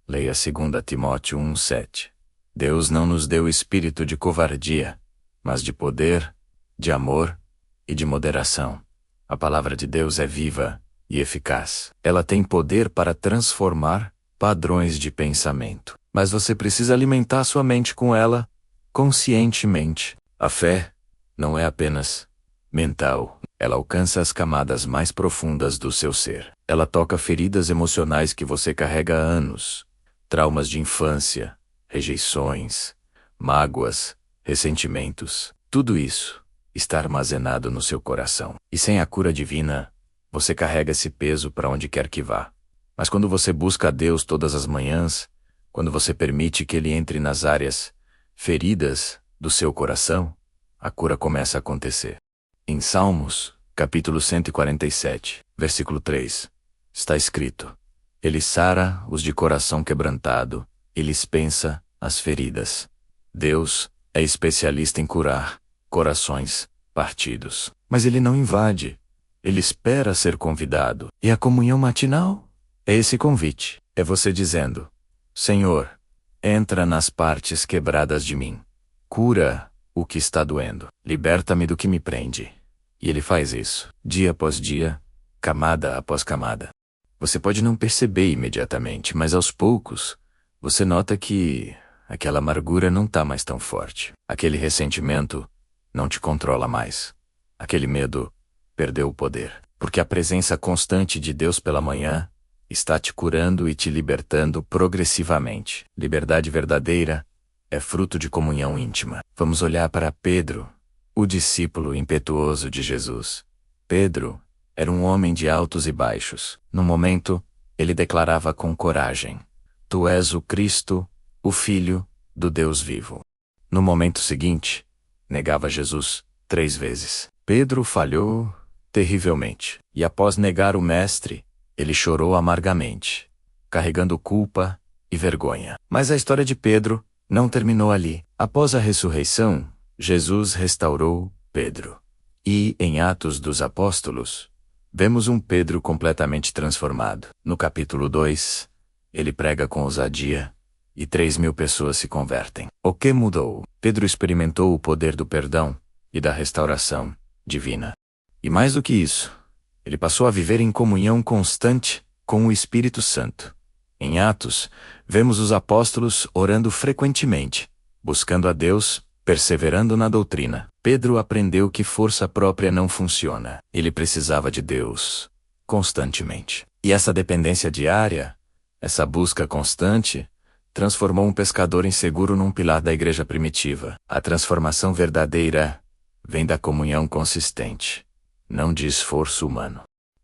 leia 2 Timóteo 1,7. Deus não nos deu espírito de covardia, mas de poder, de amor e de moderação. A palavra de Deus é viva e eficaz. Ela tem poder para transformar padrões de pensamento. Mas você precisa alimentar sua mente com ela conscientemente. A fé não é apenas mental. Ela alcança as camadas mais profundas do seu ser. Ela toca feridas emocionais que você carrega há anos. Traumas de infância, rejeições, mágoas, ressentimentos. Tudo isso está armazenado no seu coração. E sem a cura divina, você carrega esse peso para onde quer que vá. Mas quando você busca a Deus todas as manhãs, quando você permite que Ele entre nas áreas feridas do seu coração, a cura começa a acontecer. Em Salmos, capítulo 147, versículo 3, está escrito: Ele sara os de coração quebrantado e lhes pensa as feridas. Deus é especialista em curar corações partidos. Mas Ele não invade. Ele espera ser convidado. E a comunhão matinal é esse convite. É você dizendo: Senhor, entra nas partes quebradas de mim. Cura o que está doendo. Liberta-me do que me prende. E Ele faz isso, dia após dia, camada após camada. Você pode não perceber imediatamente, mas aos poucos, você nota que aquela amargura não está mais tão forte. Aquele ressentimento não te controla mais. Aquele medo perdeu o poder. Porque a presença constante de Deus pela manhã está te curando e te libertando progressivamente. Liberdade verdadeira é fruto de comunhão íntima. Vamos olhar para Pedro, o discípulo impetuoso de Jesus. Pedro era um homem de altos e baixos. No momento, ele declarava com coragem: Tu és o Cristo, o Filho do Deus vivo. No momento seguinte, negava Jesus 3 vezes. Pedro falhou terrivelmente. E após negar o Mestre, ele chorou amargamente, carregando culpa e vergonha. Mas a história de Pedro não terminou ali. Após a ressurreição, Jesus restaurou Pedro. E, em Atos dos Apóstolos, vemos um Pedro completamente transformado. No capítulo 2, ele prega com ousadia e 3.000 pessoas se convertem. O que mudou? Pedro experimentou o poder do perdão e da restauração divina. E mais do que isso, ele passou a viver em comunhão constante com o Espírito Santo. Em Atos, vemos os apóstolos orando frequentemente, buscando a Deus, perseverando na doutrina. Pedro aprendeu que força própria não funciona. Ele precisava de Deus, constantemente. E essa dependência diária, essa busca constante, transformou um pescador inseguro num pilar da igreja primitiva. A transformação verdadeira vem da comunhão consistente, não de esforço humano.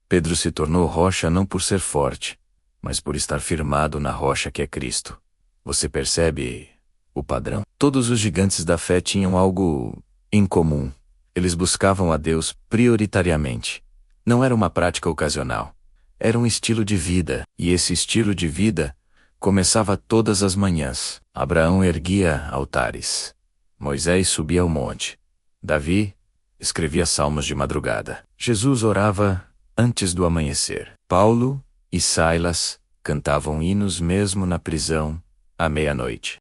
Pedro se tornou rocha não por ser forte, mas por estar firmado na rocha que é Cristo. Você percebe o padrão? Todos os gigantes da fé tinham algo em comum. Eles buscavam a Deus prioritariamente. Não era uma prática ocasional. Era um estilo de vida, e esse estilo de vida começava todas as manhãs. Abraão erguia altares. Moisés subia ao monte. Davi escrevia salmos de madrugada. Jesus orava antes do amanhecer. Paulo e Silas cantavam hinos mesmo na prisão, à meia-noite.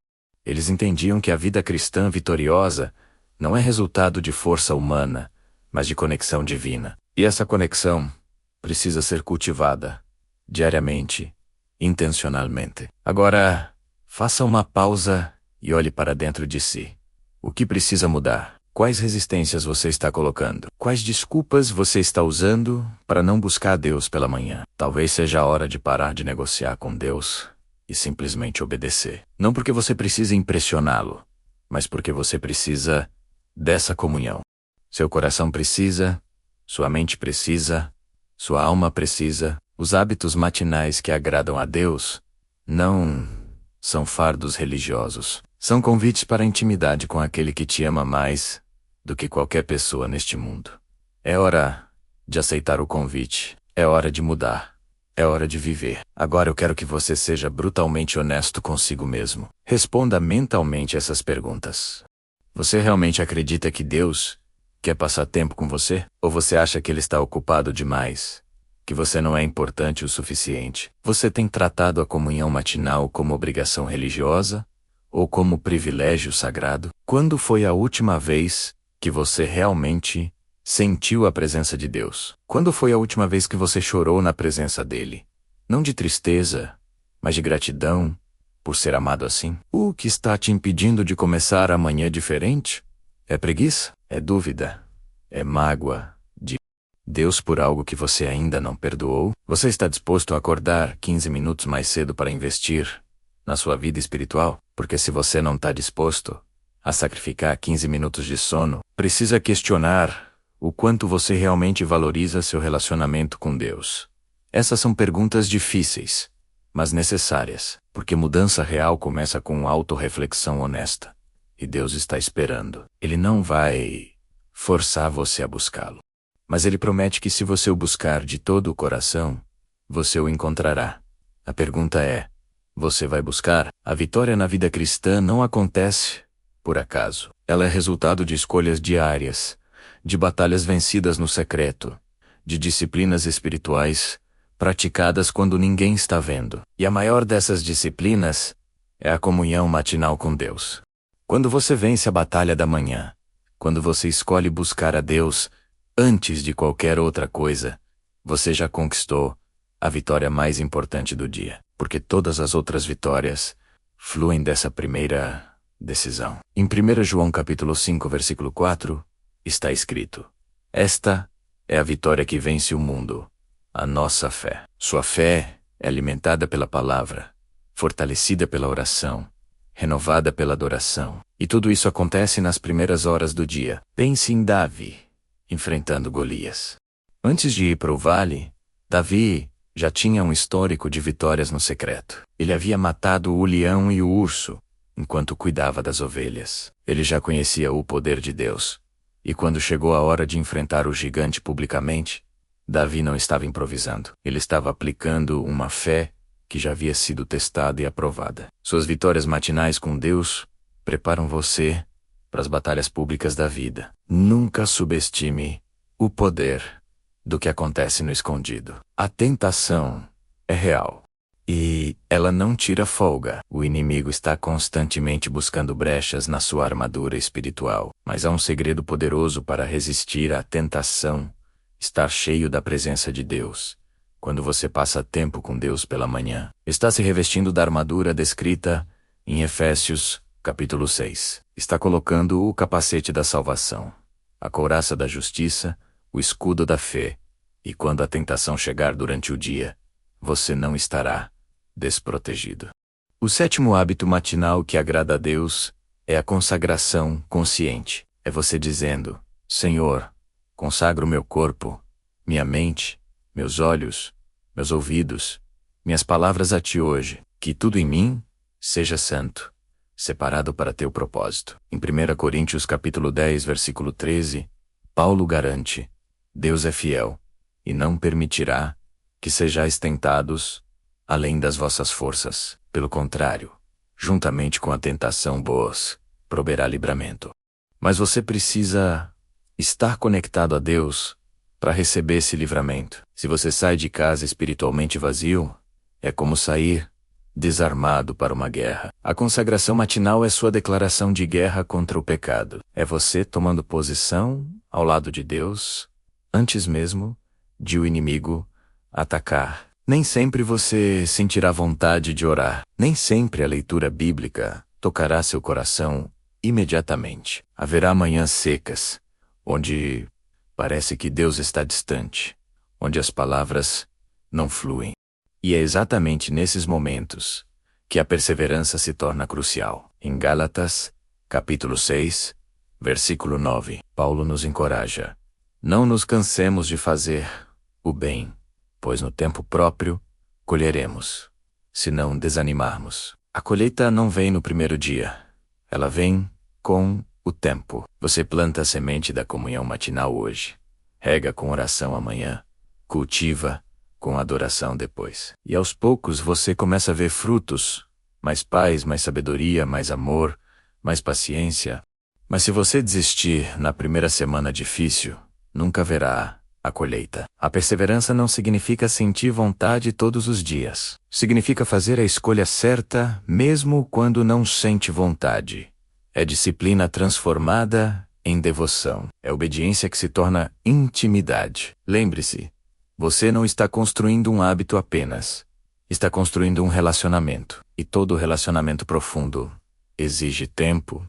Eles entendiam que a vida cristã vitoriosa não é resultado de força humana, mas de conexão divina. E essa conexão precisa ser cultivada diariamente, intencionalmente. Agora, faça uma pausa e olhe para dentro de si. O que precisa mudar? Quais resistências você está colocando? Quais desculpas você está usando para não buscar a Deus pela manhã? Talvez seja a hora de parar de negociar com Deus e simplesmente obedecer. Não porque você precisa impressioná-lo, mas porque você precisa dessa comunhão. Seu coração precisa, sua mente precisa, sua alma precisa. Os hábitos matinais que agradam a Deus não são fardos religiosos. São convites para a intimidade com aquele que te ama mais do que qualquer pessoa neste mundo. É hora de aceitar o convite. É hora de mudar. É hora de viver. Agora eu quero que você seja brutalmente honesto consigo mesmo. Responda mentalmente essas perguntas. Você realmente acredita que Deus quer passar tempo com você? Ou você acha que Ele está ocupado demais? Que você não é importante o suficiente? Você tem tratado a comunhão matinal como obrigação religiosa ou como privilégio sagrado? Quando foi a última vez que você realmente sentiu a presença de Deus? Quando foi a última vez que você chorou na presença dele? Não de tristeza, mas de gratidão por ser amado assim? O que está te impedindo de começar amanhã diferente? É preguiça? É dúvida? É mágoa de Deus por algo que você ainda não perdoou? Você está disposto a acordar 15 minutos mais cedo para investir na sua vida espiritual? Porque se você não está disposto a sacrificar 15 minutos de sono, precisa questionar o quanto você realmente valoriza seu relacionamento com Deus. Essas são perguntas difíceis, mas necessárias, porque mudança real começa com autorreflexão honesta. E Deus está esperando. Ele não vai forçar você a buscá-lo. Mas Ele promete que se você o buscar de todo o coração, você o encontrará. A pergunta é, você vai buscar? A vitória na vida cristã não acontece por acaso. Ela é resultado de escolhas diárias, de batalhas vencidas no secreto, de disciplinas espirituais praticadas quando ninguém está vendo. E a maior dessas disciplinas é a comunhão matinal com Deus. Quando você vence a batalha da manhã, quando você escolhe buscar a Deus antes de qualquer outra coisa, você já conquistou a vitória mais importante do dia, porque todas as outras vitórias fluem dessa primeira decisão. Em 1 João capítulo 5, versículo 4, está escrito: esta é a vitória que vence o mundo, a nossa fé. Sua fé é alimentada pela palavra, fortalecida pela oração, renovada pela adoração. E tudo isso acontece nas primeiras horas do dia. Pense em Davi enfrentando Golias. Antes de ir para o vale, Davi já tinha um histórico de vitórias no secreto. Ele havia matado o leão e o urso enquanto cuidava das ovelhas. Ele já conhecia o poder de Deus. E quando chegou a hora de enfrentar o gigante publicamente, Davi não estava improvisando. Ele estava aplicando uma fé que já havia sido testada e aprovada. Suas vitórias matinais com Deus preparam você para as batalhas públicas da vida. Nunca subestime o poder do que acontece no escondido. A tentação é real. E ela não tira folga. O inimigo está constantemente buscando brechas na sua armadura espiritual. Mas há um segredo poderoso para resistir à tentação: estar cheio da presença de Deus. Quando você passa tempo com Deus pela manhã, está se revestindo da armadura descrita em Efésios capítulo 6. Está colocando o capacete da salvação, a couraça da justiça, o escudo da fé. E quando a tentação chegar durante o dia, você não estará desprotegido. O 7º hábito matinal que agrada a Deus é a consagração consciente. É você dizendo: Senhor, consagro meu corpo, minha mente, meus olhos, meus ouvidos, minhas palavras a Ti hoje. Que tudo em mim seja santo, separado para Teu propósito. Em 1 Coríntios capítulo 10, versículo 13, Paulo garante: Deus é fiel e não permitirá que sejais tentados além das vossas forças. Pelo contrário, juntamente com a tentação vos proverá livramento. Mas você precisa estar conectado a Deus para receber esse livramento. Se você sai de casa espiritualmente vazio, é como sair desarmado para uma guerra. A consagração matinal é sua declaração de guerra contra o pecado. É você tomando posição ao lado de Deus, antes mesmo de o inimigo atacar. Nem sempre você sentirá vontade de orar. Nem sempre a leitura bíblica tocará seu coração imediatamente. Haverá manhãs secas, onde parece que Deus está distante, onde as palavras não fluem. E é exatamente nesses momentos que a perseverança se torna crucial. Em Gálatas, capítulo 6, versículo 9, Paulo nos encoraja: não nos cansemos de fazer o bem, pois no tempo próprio colheremos, se não desanimarmos. A colheita não vem no primeiro dia, ela vem com o tempo. Você planta a semente da comunhão matinal hoje, rega com oração amanhã, cultiva com adoração depois. E aos poucos você começa a ver frutos, mais paz, mais sabedoria, mais amor, mais paciência. Mas se você desistir na primeira semana difícil, nunca haverá a colheita. A perseverança não significa sentir vontade todos os dias. Significa fazer a escolha certa mesmo quando não sente vontade. É disciplina transformada em devoção. É obediência que se torna intimidade. Lembre-se, você não está construindo um hábito apenas. Está construindo um relacionamento. E todo relacionamento profundo exige tempo,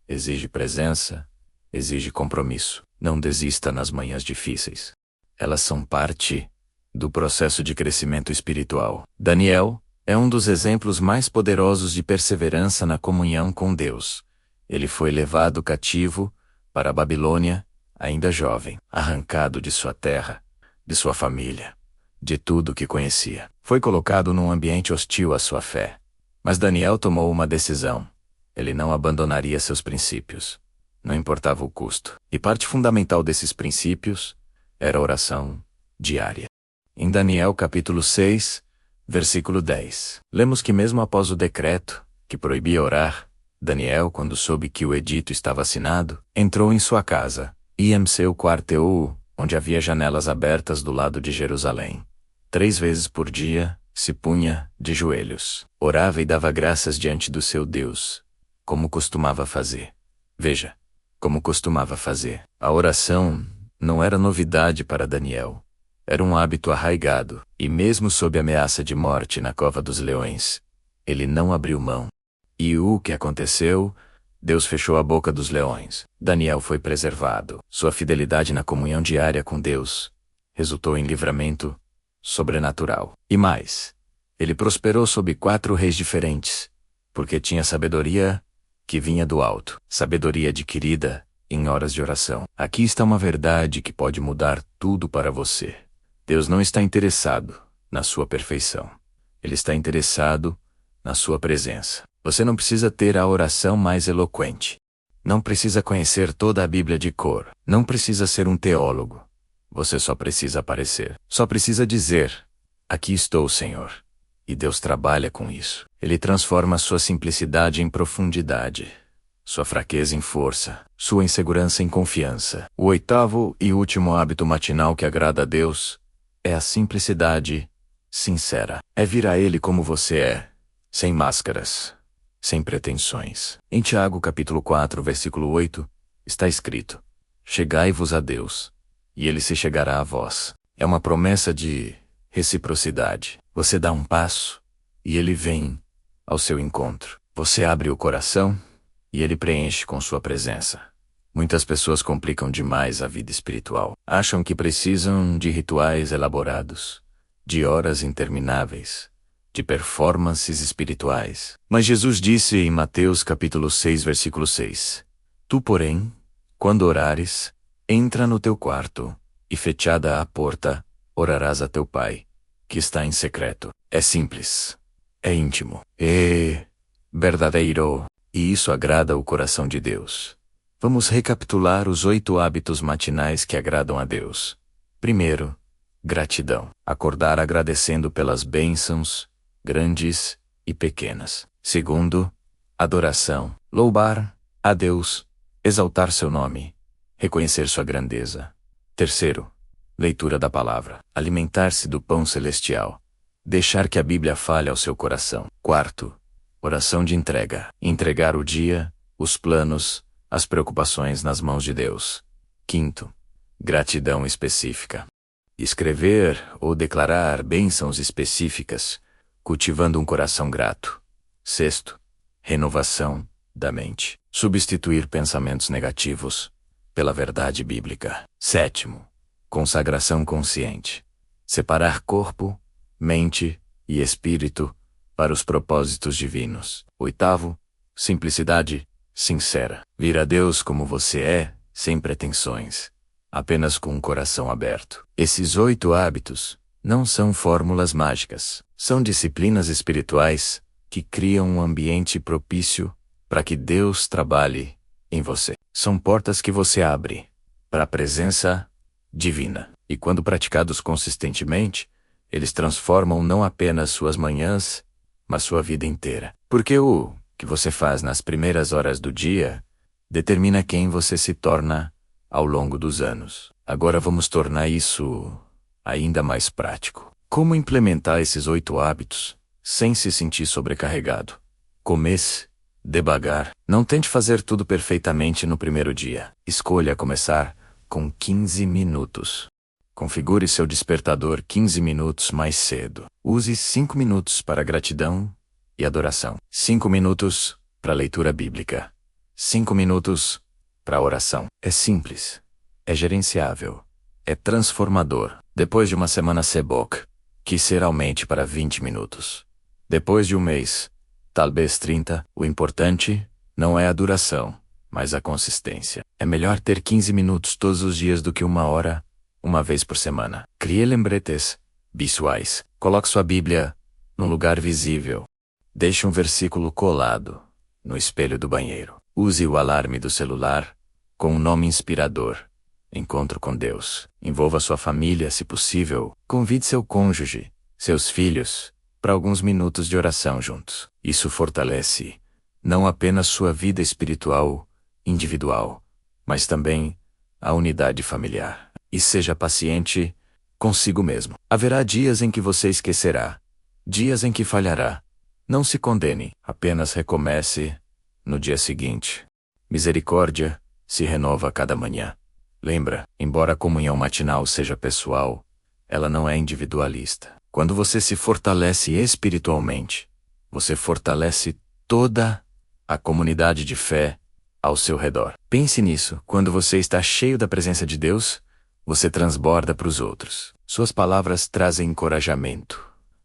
exige presença, exige compromisso. Não desista nas manhãs difíceis. Elas são parte do processo de crescimento espiritual. Daniel é um dos exemplos mais poderosos de perseverança na comunhão com Deus. Ele foi levado cativo para a Babilônia, ainda jovem, arrancado de sua terra, de sua família, de tudo que conhecia. Foi colocado num ambiente hostil à sua fé. Mas Daniel tomou uma decisão. Ele não abandonaria seus princípios. Não importava o custo. E parte fundamental desses princípios era a oração diária. Em Daniel capítulo 6, versículo 10, lemos que mesmo após o decreto que proibia orar, Daniel, quando soube que o edito estava assinado, entrou em sua casa, ia em seu quarto, onde havia janelas abertas do lado de Jerusalém. 3 vezes por dia, se punha de joelhos, orava e dava graças diante do seu Deus, como costumava fazer. Veja, como costumava fazer. A oração não era novidade para Daniel. Era um hábito arraigado, e mesmo sob ameaça de morte na cova dos leões, ele não abriu mão. E o que aconteceu? Deus fechou a boca dos leões. Daniel foi preservado. Sua fidelidade na comunhão diária com Deus resultou em livramento sobrenatural. E mais, ele prosperou sob 4 reis diferentes, porque tinha sabedoria que vinha do alto, sabedoria adquirida em horas de oração. Aqui está uma verdade que pode mudar tudo para você. Deus não está interessado na sua perfeição. Ele está interessado na sua presença. Você não precisa ter a oração mais eloquente. Não precisa conhecer toda a Bíblia de cor. Não precisa ser um teólogo. Você só precisa aparecer. Só precisa dizer: aqui estou, Senhor. E Deus trabalha com isso. Ele transforma sua simplicidade em profundidade, sua fraqueza em força, sua insegurança em confiança. O 8º e último hábito matinal que agrada a Deus é a simplicidade sincera. É vir a Ele como você é, sem máscaras, sem pretensões. Em Tiago capítulo 4, versículo 8, está escrito: chegai-vos a Deus, e Ele se chegará a vós. É uma promessa de reciprocidade. Você dá um passo, e Ele vem ao seu encontro. Você abre o coração, e Ele preenche com sua presença. Muitas pessoas complicam demais a vida espiritual. Acham que precisam de rituais elaborados, de horas intermináveis, de performances espirituais. Mas Jesus disse em Mateus capítulo 6, versículo 6, tu, porém, quando orares, entra no teu quarto, e fechada a porta, orarás a teu Pai, que está em secreto. É simples, é íntimo, é verdadeiro, e isso agrada o coração de Deus. Vamos recapitular os 8 hábitos matinais que agradam a Deus. Primeiro, Gratidão. Acordar agradecendo pelas bênçãos, grandes e pequenas. Segundo, adoração. Louvar a Deus, exaltar seu nome, reconhecer sua grandeza. Terceiro, leitura da palavra. Alimentar-se do pão celestial. Deixar que a Bíblia fale ao seu coração. Quarto, oração de entrega. Entregar o dia, os planos, as preocupações nas mãos de Deus. Quinto, gratidão específica. Escrever ou declarar bênçãos específicas, cultivando um coração grato. Sexto, renovação da mente. Substituir pensamentos negativos pela verdade bíblica. Sétimo, consagração consciente. Separar corpo, mente e espírito para os propósitos divinos. Oitavo, simplicidade sincera. Vir a Deus como você é, sem pretensões, apenas com um coração aberto. Esses 8 hábitos não são fórmulas mágicas, são disciplinas espirituais que criam um ambiente propício para que Deus trabalhe em você. São portas que você abre para a presença divina. E quando praticados consistentemente, eles transformam não apenas suas manhãs, mas sua vida inteira. Porque o que você faz nas primeiras horas do dia determina quem você se torna ao longo dos anos. Agora vamos tornar isso ainda mais prático. Como implementar esses 8 hábitos sem se sentir sobrecarregado? Comece devagar. Não tente fazer tudo perfeitamente no primeiro dia. Escolha começar com 15 minutos. Configure seu despertador 15 minutos mais cedo. Use 5 minutos para gratidão e adoração. 5 minutos para leitura bíblica. 5 minutos para oração. É simples. É gerenciável. É transformador. Depois de uma semana Sebok, que será aumente para 20 minutos. Depois de um mês, talvez 30, o importante não é a duração, mas a consistência. É melhor ter 15 minutos todos os dias do que 1 hora, uma vez por semana. Crie lembretes visuais. Coloque sua Bíblia num lugar visível. Deixe um versículo colado no espelho do banheiro. Use o alarme do celular com um nome inspirador. Encontro com Deus. Envolva sua família, se possível. Convide seu cônjuge, seus filhos, para alguns minutos de oração juntos. Isso fortalece não apenas sua vida espiritual, individual, mas também a unidade familiar. E seja paciente consigo mesmo. Haverá dias em que você esquecerá, dias em que falhará. Não se condene, apenas recomece no dia seguinte. Misericórdia se renova a cada manhã. Lembra, embora a comunhão matinal seja pessoal, ela não é individualista. Quando você se fortalece espiritualmente, você fortalece toda a comunidade de fé ao seu redor. Pense nisso. Quando você está cheio da presença de Deus, você transborda para os outros. Suas palavras trazem encorajamento.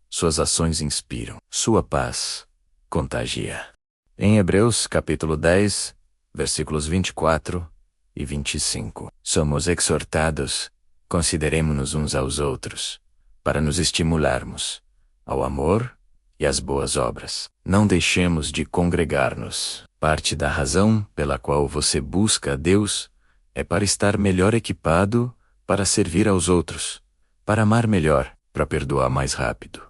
Suas ações inspiram. Sua paz contagia. Em Hebreus capítulo 10, versículos 24 e 25. Somos exortados, consideremo-nos uns aos outros, para nos estimularmos ao amor e às boas obras. Não deixemos de congregar-nos. Parte da razão pela qual você busca a Deus é para estar melhor equipado para servir aos outros, para amar melhor, para perdoar mais rápido,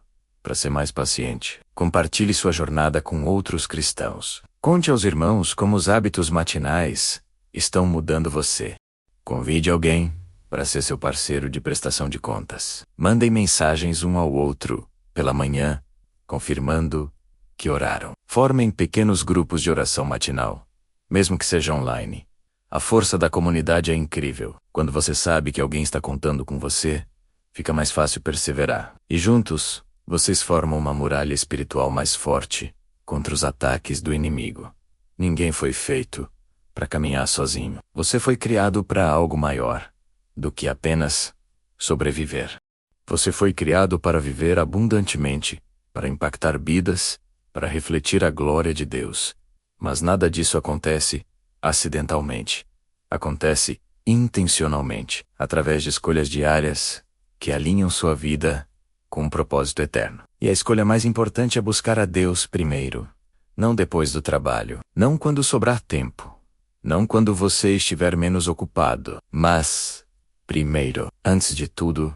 para ser mais paciente. Compartilhe sua jornada com outros cristãos. Conte aos irmãos como os hábitos matinais estão mudando você. Convide alguém para ser seu parceiro de prestação de contas. Mandem mensagens um ao outro pela manhã, confirmando que oraram. Formem pequenos grupos de oração matinal, mesmo que seja online. A força da comunidade é incrível. Quando você sabe que alguém está contando com você, fica mais fácil perseverar. E juntos, vocês formam uma muralha espiritual mais forte contra os ataques do inimigo. Ninguém foi feito para caminhar sozinho. Você foi criado para algo maior do que apenas sobreviver. Você foi criado para viver abundantemente, para impactar vidas, para refletir a glória de Deus. Mas nada disso acontece acidentalmente. Acontece intencionalmente, através de escolhas diárias que alinham sua vida com um propósito eterno. E a escolha mais importante é buscar a Deus primeiro, não depois do trabalho, não quando sobrar tempo, não quando você estiver menos ocupado, mas, primeiro, antes de tudo,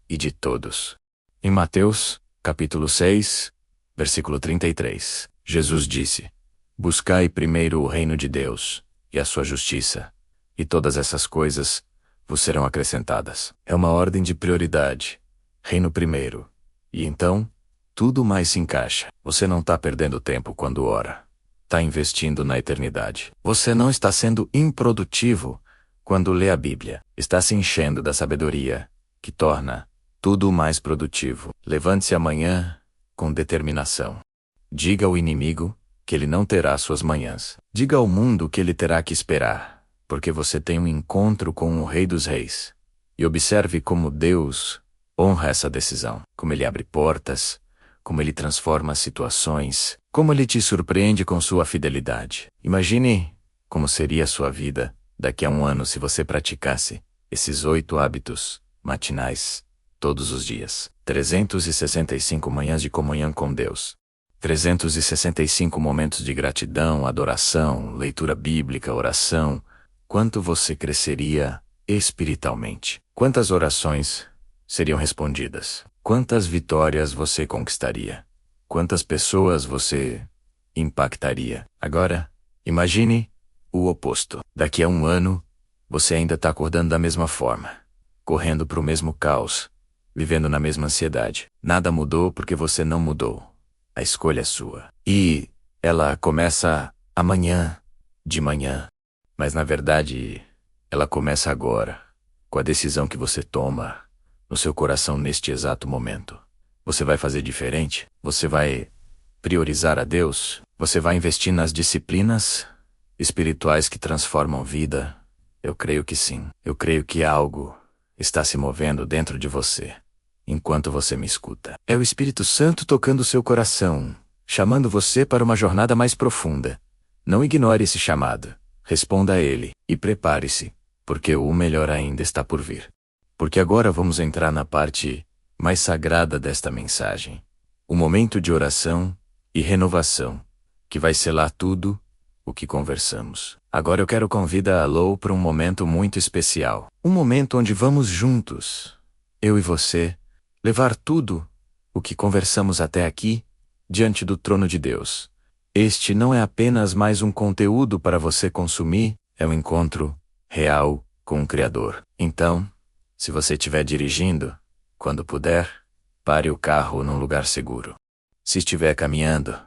e de todos. Em Mateus, capítulo 6, versículo 33, Jesus disse: Buscai primeiro o reino de Deus e a sua justiça, e todas essas coisas vos serão acrescentadas. É uma ordem de prioridade. Reino primeiro. E então, tudo mais se encaixa. Você não está perdendo tempo quando ora. Está investindo na eternidade. Você não está sendo improdutivo quando lê a Bíblia. Está se enchendo da sabedoria, que torna tudo mais produtivo. Levante-se amanhã com determinação. Diga ao inimigo que ele não terá suas manhãs. Diga ao mundo que ele terá que esperar, porque você tem um encontro com o Rei dos Reis. E observe como Deus honra essa decisão, como ele abre portas, como ele transforma situações, como ele te surpreende com sua fidelidade. Imagine como seria a sua vida daqui a um ano se você praticasse esses 8 hábitos matinais todos os dias. 365 manhãs de comunhão com Deus. 365 momentos de gratidão, adoração, leitura bíblica, oração. Quanto você cresceria espiritualmente? Quantas orações seriam respondidas? Quantas vitórias você conquistaria? Quantas pessoas você impactaria? Agora, imagine o oposto. Daqui a um ano, você ainda está acordando da mesma forma, correndo para o mesmo caos, vivendo na mesma ansiedade. Nada mudou porque você não mudou. A escolha é sua. E ela começa amanhã, de manhã. Mas na verdade, ela começa agora, com a decisão que você toma no seu coração neste exato momento. Você vai fazer diferente? Você vai priorizar a Deus? Você vai investir nas disciplinas espirituais que transformam vida? Eu creio que sim. Eu creio que algo está se movendo dentro de você enquanto você me escuta. É o Espírito Santo tocando seu coração, chamando você para uma jornada mais profunda. Não ignore esse chamado. Responda a ele e prepare-se, porque o melhor ainda está por vir. Porque agora vamos entrar na parte mais sagrada desta mensagem. O momento de oração e renovação, que vai selar tudo o que conversamos. Agora eu quero convidá-lo para um momento muito especial. Um momento onde vamos juntos, eu e você, levar tudo o que conversamos até aqui diante do trono de Deus. Este não é apenas mais um conteúdo para você consumir, é um encontro real com o Criador. Então, se você estiver dirigindo, quando puder, pare o carro num lugar seguro. Se estiver caminhando,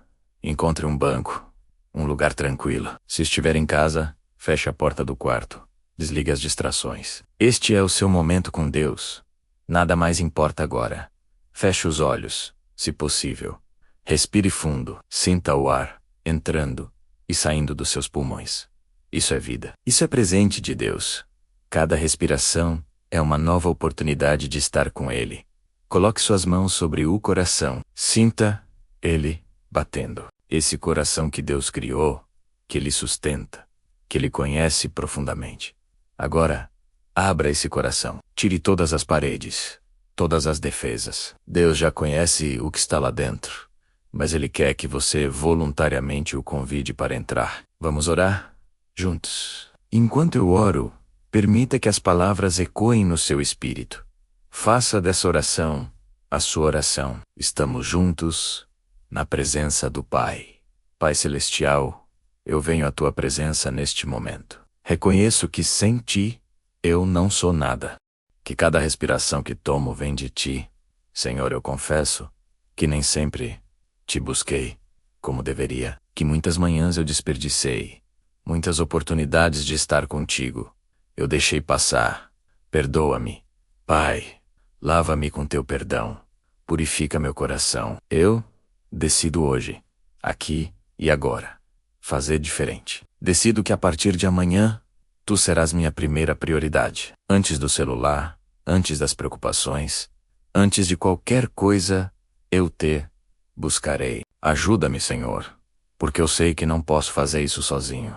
encontre um banco, um lugar tranquilo. Se estiver em casa, feche a porta do quarto. Desligue as distrações. Este é o seu momento com Deus. Nada mais importa agora. Feche os olhos, se possível. Respire fundo. Sinta o ar entrando e saindo dos seus pulmões. Isso é vida. Isso é presente de Deus. Cada respiração é uma nova oportunidade de estar com Ele. Coloque suas mãos sobre o coração. Sinta Ele batendo. Esse coração que Deus criou, que Ele sustenta, que Ele conhece profundamente. Agora, abra esse coração. Tire todas as paredes, todas as defesas. Deus já conhece o que está lá dentro, mas Ele quer que você voluntariamente o convide para entrar. Vamos orar juntos. Enquanto eu oro, permita que as palavras ecoem no seu espírito. Faça dessa oração a sua oração. Estamos juntos na presença do Pai. Pai Celestial, eu venho à Tua presença neste momento. Reconheço que sem Ti, eu não sou nada. Que cada respiração que tomo vem de Ti. Senhor, eu confesso que nem sempre Te busquei como deveria. Que muitas manhãs eu desperdicei. Muitas oportunidades de estar contigo eu deixei passar. Perdoa-me. Pai, lava-me com Teu perdão. Purifica meu coração. Eu decido hoje, aqui e agora, fazer diferente. Decido que a partir de amanhã, Tu serás minha primeira prioridade. Antes do celular, antes das preocupações, antes de qualquer coisa, eu Te buscarei. Ajuda-me, Senhor, porque eu sei que não posso fazer isso sozinho.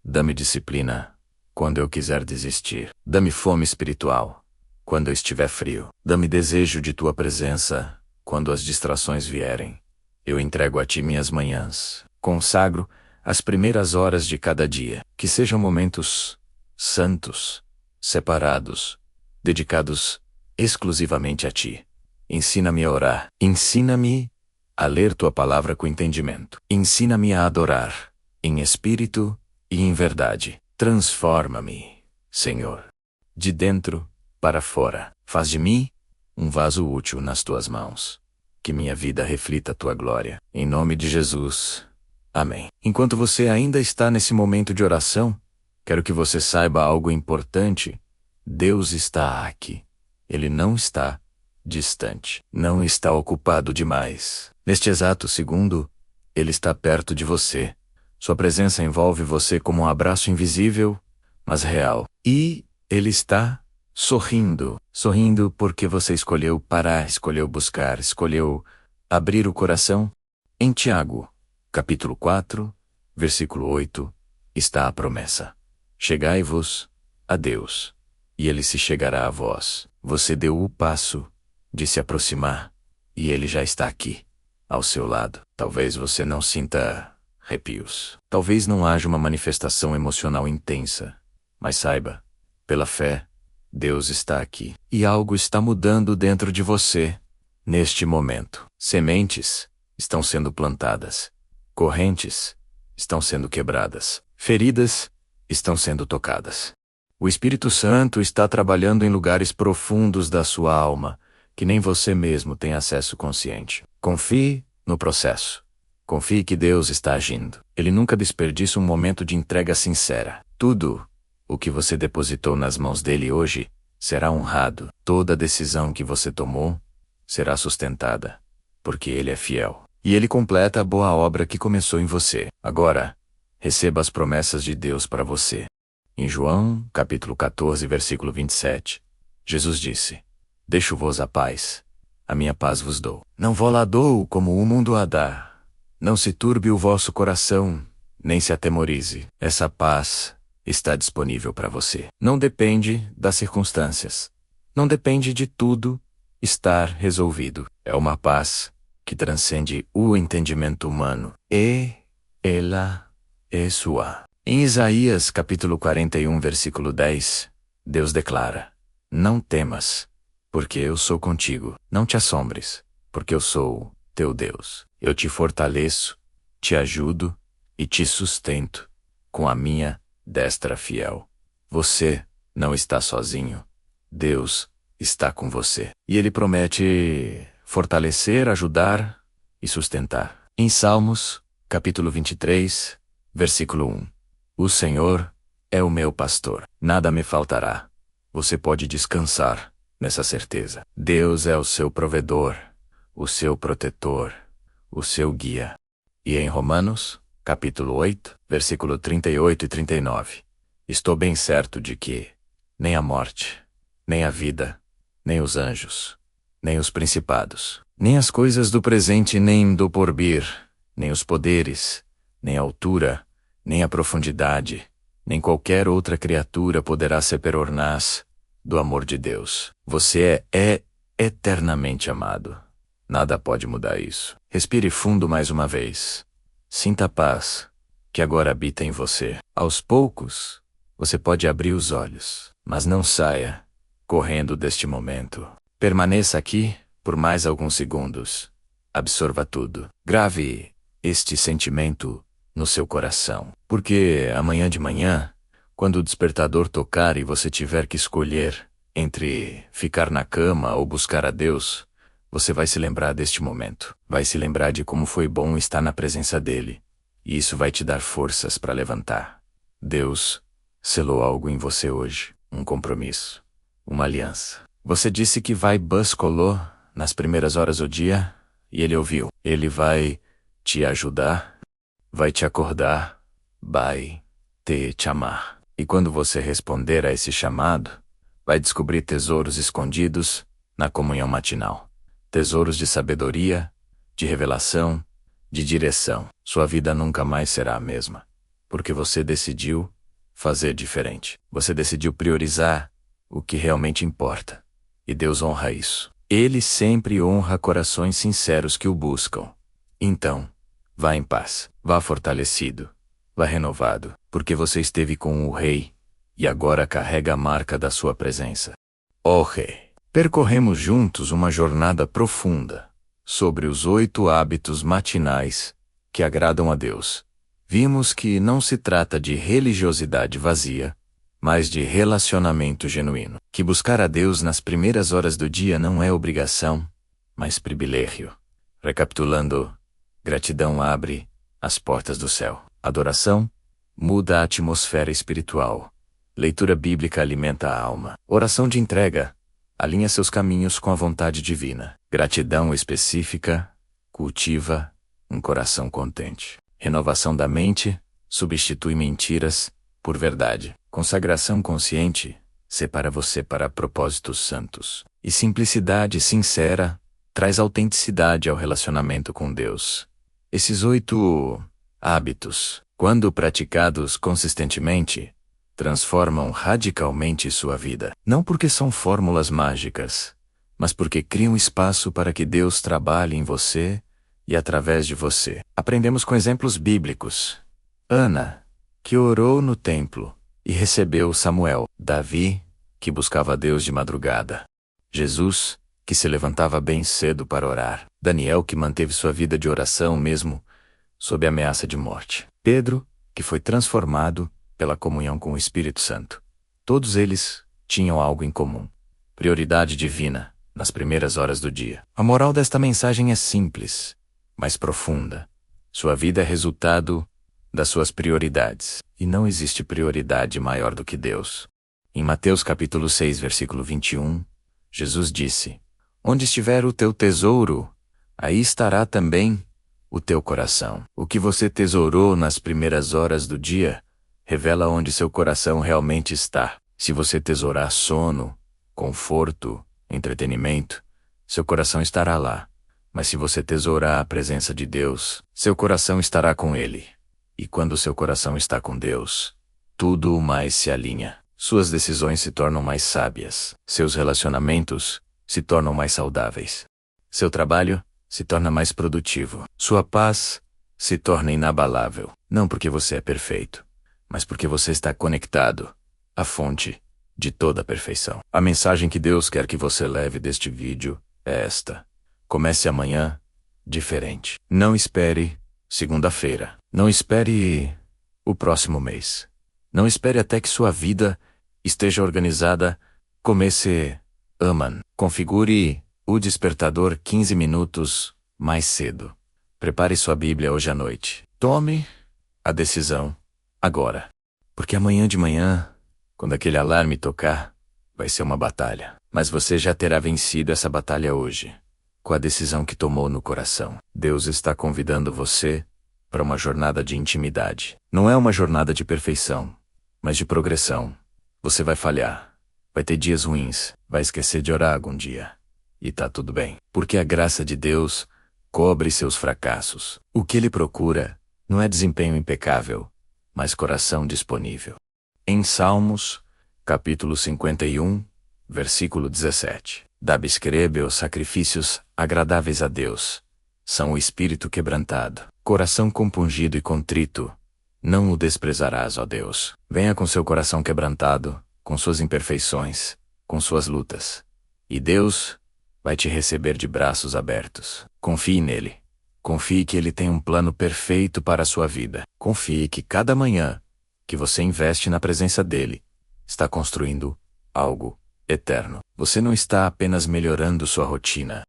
Dá-me disciplina quando eu quiser desistir. Dá-me fome espiritual quando eu estiver frio. Dá-me desejo de Tua presença quando as distrações vierem. Eu entrego a Ti minhas manhãs. Consagro as primeiras horas de cada dia. Que sejam momentos santos, separados, dedicados exclusivamente a ti. Ensina-me a orar. Ensina-me a ler tua palavra com entendimento. Ensina-me a adorar, em espírito e em verdade. Transforma-me, Senhor, de dentro para fora. Faz de mim um vaso útil nas tuas mãos. Que minha vida reflita a tua glória. Em nome de Jesus. Amém. Enquanto você ainda está nesse momento de oração, quero que você saiba algo importante. Deus está aqui. Ele não está distante. Não está ocupado demais. Neste exato segundo, Ele está perto de você. Sua presença envolve você como um abraço invisível, mas real. E Ele está sorrindo. Sorrindo porque você escolheu parar, escolheu buscar, escolheu abrir o coração. Em Tiago, capítulo 4, versículo 8, está a promessa. Chegai-vos a Deus, e Ele se chegará a vós. Você deu o passo de se aproximar, e Ele já está aqui, ao seu lado. Talvez você não sinta arrepios. Talvez não haja uma manifestação emocional intensa, mas saiba, pela fé, Deus está aqui. E algo está mudando dentro de você. Neste momento, sementes estão sendo plantadas. Correntes estão sendo quebradas. Feridas estão sendo tocadas. O Espírito Santo está trabalhando em lugares profundos da sua alma, que nem você mesmo tem acesso consciente. Confie no processo. Confie que Deus está agindo. Ele nunca desperdiça um momento de entrega sincera. Tudo o que você depositou nas mãos dele hoje será honrado. Toda decisão que você tomou será sustentada, porque ele é fiel. E ele completa a boa obra que começou em você. Agora, receba as promessas de Deus para você. Em João, capítulo 14, versículo 27, Jesus disse: Deixo-vos a paz. A minha paz vos dou. Não vou lá dou como o mundo a dá. Não se turbe o vosso coração, nem se atemorize. Essa paz está disponível para você. Não depende das circunstâncias. Não depende de tudo estar resolvido. É uma paz que transcende o entendimento humano. E ela é sua. Em Isaías capítulo 41, versículo 10, Deus declara: Não temas, porque eu sou contigo. Não te assombres, porque eu sou teu Deus. Eu te fortaleço, te ajudo e te sustento com a minha destra fiel. Você não está sozinho. Deus está com você. E Ele promete fortalecer, ajudar e sustentar. Em Salmos, capítulo 23, versículo 1. O Senhor é o meu pastor. Nada me faltará. Você pode descansar nessa certeza. Deus é o seu provedor, o seu protetor, o seu guia. E em Romanos, capítulo 8, versículo 38 e 39. Estou bem certo de que nem a morte, nem a vida, nem os anjos, nem os principados, nem as coisas do presente nem do porvir, nem os poderes, nem a altura, nem a profundidade, nem qualquer outra criatura poderá separar-nos do amor de Deus. Você é eternamente amado. Nada pode mudar isso. Respire fundo mais uma vez. Sinta a paz que agora habita em você. Aos poucos, você pode abrir os olhos, mas não saia correndo deste momento. Permaneça aqui por mais alguns segundos. Absorva tudo. Grave este sentimento no seu coração, porque amanhã de manhã, quando o despertador tocar e você tiver que escolher entre ficar na cama ou buscar a Deus, você vai se lembrar deste momento. Vai se lembrar de como foi bom estar na presença dele. E isso vai te dar forças para levantar. Deus selou algo em você hoje. Um compromisso. Uma aliança. Você disse que vai basculou nas primeiras horas do dia e ele ouviu. Ele vai te ajudar, vai te acordar, vai te amar. E quando você responder a esse chamado, vai descobrir tesouros escondidos na comunhão matinal. Tesouros de sabedoria, de revelação, de direção. Sua vida nunca mais será a mesma, porque você decidiu fazer diferente. Você decidiu priorizar o que realmente importa. E Deus honra isso. Ele sempre honra corações sinceros que o buscam. Então, vá em paz, vá fortalecido, vá renovado, porque você esteve com o Rei, e agora carrega a marca da sua presença. Ó Rei, Percorremos juntos uma jornada profunda sobre os 8 hábitos matinais que agradam a Deus. Vimos que não se trata de religiosidade vazia, mas de relacionamento genuíno. Que buscar a Deus nas primeiras horas do dia não é obrigação, mas privilégio. Recapitulando, gratidão abre as portas do céu. Adoração muda a atmosfera espiritual. Leitura bíblica alimenta a alma. Oração de entrega alinha seus caminhos com a vontade divina. Gratidão específica cultiva um coração contente. Renovação da mente substitui mentiras por verdade. Consagração consciente separa você para propósitos santos. E simplicidade sincera traz autenticidade ao relacionamento com Deus. Esses 8 hábitos, quando praticados consistentemente, transformam radicalmente sua vida. Não porque são fórmulas mágicas, mas porque criam espaço para que Deus trabalhe em você e através de você. Aprendemos com exemplos bíblicos. Ana, que orou no templo e recebeu Samuel. Davi, que buscava a Deus de madrugada. Jesus, que se levantava bem cedo para orar. Daniel, que manteve sua vida de oração mesmo sob ameaça de morte. Pedro, que foi transformado pela comunhão com o Espírito Santo. Todos eles tinham algo em comum: prioridade divina nas primeiras horas do dia. A moral desta mensagem é simples, mas profunda. Sua vida é resultado das suas prioridades, e não existe prioridade maior do que Deus. Em Mateus capítulo 6, versículo 21, Jesus disse: Onde estiver o teu tesouro, aí estará também o teu coração. O que você tesourou nas primeiras horas do dia revela onde seu coração realmente está. Se você tesourar sono, conforto, entretenimento, seu coração estará lá. Mas se você tesourar a presença de Deus, seu coração estará com Ele. E quando seu coração está com Deus, tudo o mais se alinha. Suas decisões se tornam mais sábias. Seus relacionamentos se tornam mais saudáveis. Seu trabalho se torna mais produtivo. Sua paz se torna inabalável. Não porque você é perfeito, mas porque você está conectado à fonte de toda a perfeição. A mensagem que Deus quer que você leve deste vídeo é esta: comece amanhã diferente. Não espere segunda-feira. Não espere o próximo mês. Não espere até que sua vida esteja organizada. Comece amanhã. Configure o despertador 15 minutos mais cedo. Prepare sua Bíblia hoje à noite. Tome a decisão agora. Porque amanhã de manhã, quando aquele alarme tocar, vai ser uma batalha. Mas você já terá vencido essa batalha hoje, com a decisão que tomou no coração. Deus está convidando você para uma jornada de intimidade. Não é uma jornada de perfeição, mas de progressão. Você vai falhar, vai ter dias ruins, vai esquecer de orar algum dia. E tá tudo bem, porque a graça de Deus cobre seus fracassos. O que Ele procura não é desempenho impecável, mas coração disponível. Em Salmos, capítulo 51, versículo 17. Davi escreve: os sacrifícios agradáveis a Deus são o espírito quebrantado, coração compungido e contrito, não o desprezarás, ó Deus. Venha com seu coração quebrantado, com suas imperfeições, com suas lutas, e Deus vai te receber de braços abertos. Confie nele. Confie que Ele tem um plano perfeito para a sua vida. Confie que cada manhã que você investe na presença dEle está construindo algo eterno. Você não está apenas melhorando sua rotina,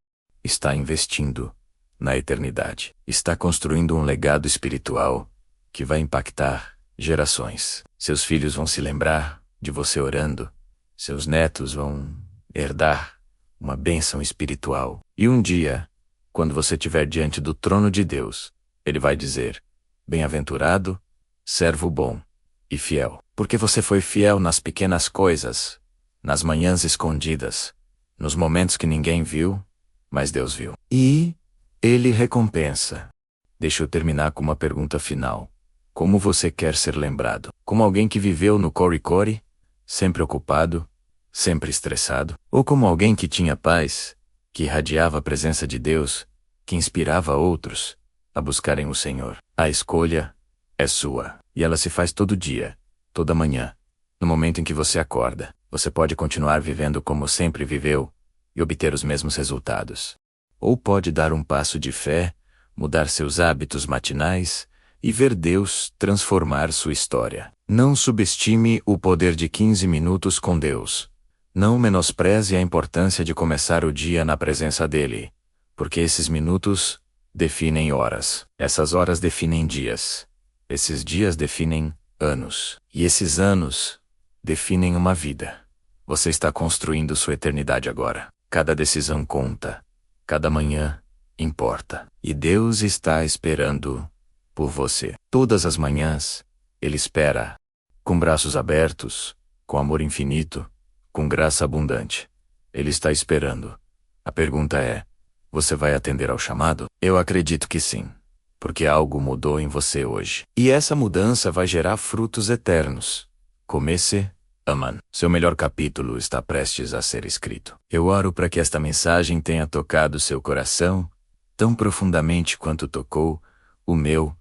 está investindo na eternidade. Está construindo um legado espiritual que vai impactar gerações. Seus filhos vão se lembrar de você orando. Seus netos vão herdar uma bênção espiritual. E um dia, quando você estiver diante do trono de Deus, Ele vai dizer: bem-aventurado, servo bom e fiel. Porque você foi fiel nas pequenas coisas, nas manhãs escondidas, nos momentos que ninguém viu, mas Deus viu. E Ele recompensa. Deixa eu terminar com uma pergunta final. Como você quer ser lembrado? Como alguém que viveu no corre-corre, sempre ocupado, sempre estressado? Ou como alguém que tinha paz, que irradiava a presença de Deus, que inspirava outros a buscarem o Senhor? A escolha é sua, e ela se faz todo dia, toda manhã. No momento em que você acorda, você pode continuar vivendo como sempre viveu, e obter os mesmos resultados. Ou pode dar um passo de fé, mudar seus hábitos matinais e ver Deus transformar sua história. Não subestime o poder de 15 minutos com Deus. Não menospreze a importância de começar o dia na presença dele, porque esses minutos definem horas. Essas horas definem dias. Esses dias definem anos. E esses anos definem uma vida. Você está construindo sua eternidade agora. Cada decisão conta. Cada manhã importa. E Deus está esperando por você. Todas as manhãs, Ele espera, com braços abertos, com amor infinito, com graça abundante. Ele está esperando. A pergunta é: você vai atender ao chamado? Eu acredito que sim, porque algo mudou em você hoje. E essa mudança vai gerar frutos eternos. Comece Aman. Seu melhor capítulo está prestes a ser escrito. Eu oro para que esta mensagem tenha tocado seu coração tão profundamente quanto tocou o meu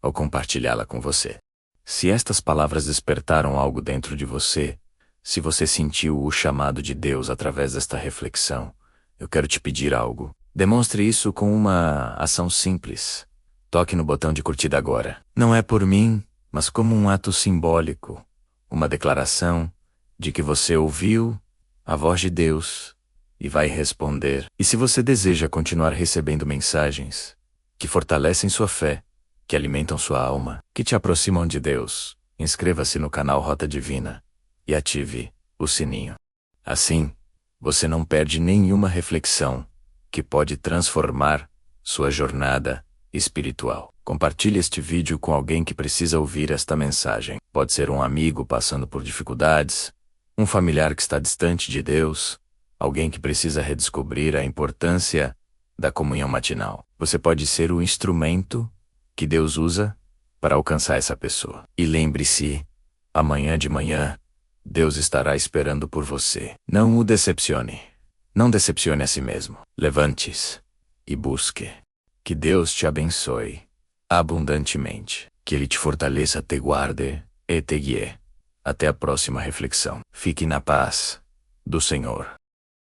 ao compartilhá-la com você. Se estas palavras despertaram algo dentro de você, se você sentiu o chamado de Deus através desta reflexão, eu quero te pedir algo. Demonstre isso com uma ação simples. Toque no botão de curtida agora. Não é por mim, mas como um ato simbólico, uma declaração de que você ouviu a voz de Deus e vai responder. E se você deseja continuar recebendo mensagens que fortalecem sua fé, que alimentam sua alma, que te aproximam de Deus, inscreva-se no canal Rota Divina e ative o sininho. Assim, você não perde nenhuma reflexão que pode transformar sua jornada espiritual. Compartilhe este vídeo com alguém que precisa ouvir esta mensagem. Pode ser um amigo passando por dificuldades, um familiar que está distante de Deus, alguém que precisa redescobrir a importância da comunhão matinal. Você pode ser o instrumento que Deus usa para alcançar essa pessoa. E lembre-se, amanhã de manhã, Deus estará esperando por você. Não o decepcione. Não decepcione a si mesmo. Levante-se e busque. Que Deus te abençoe abundantemente. Que Ele te fortaleça, te guarde e te guie. Até a próxima reflexão. Fique na paz do Senhor.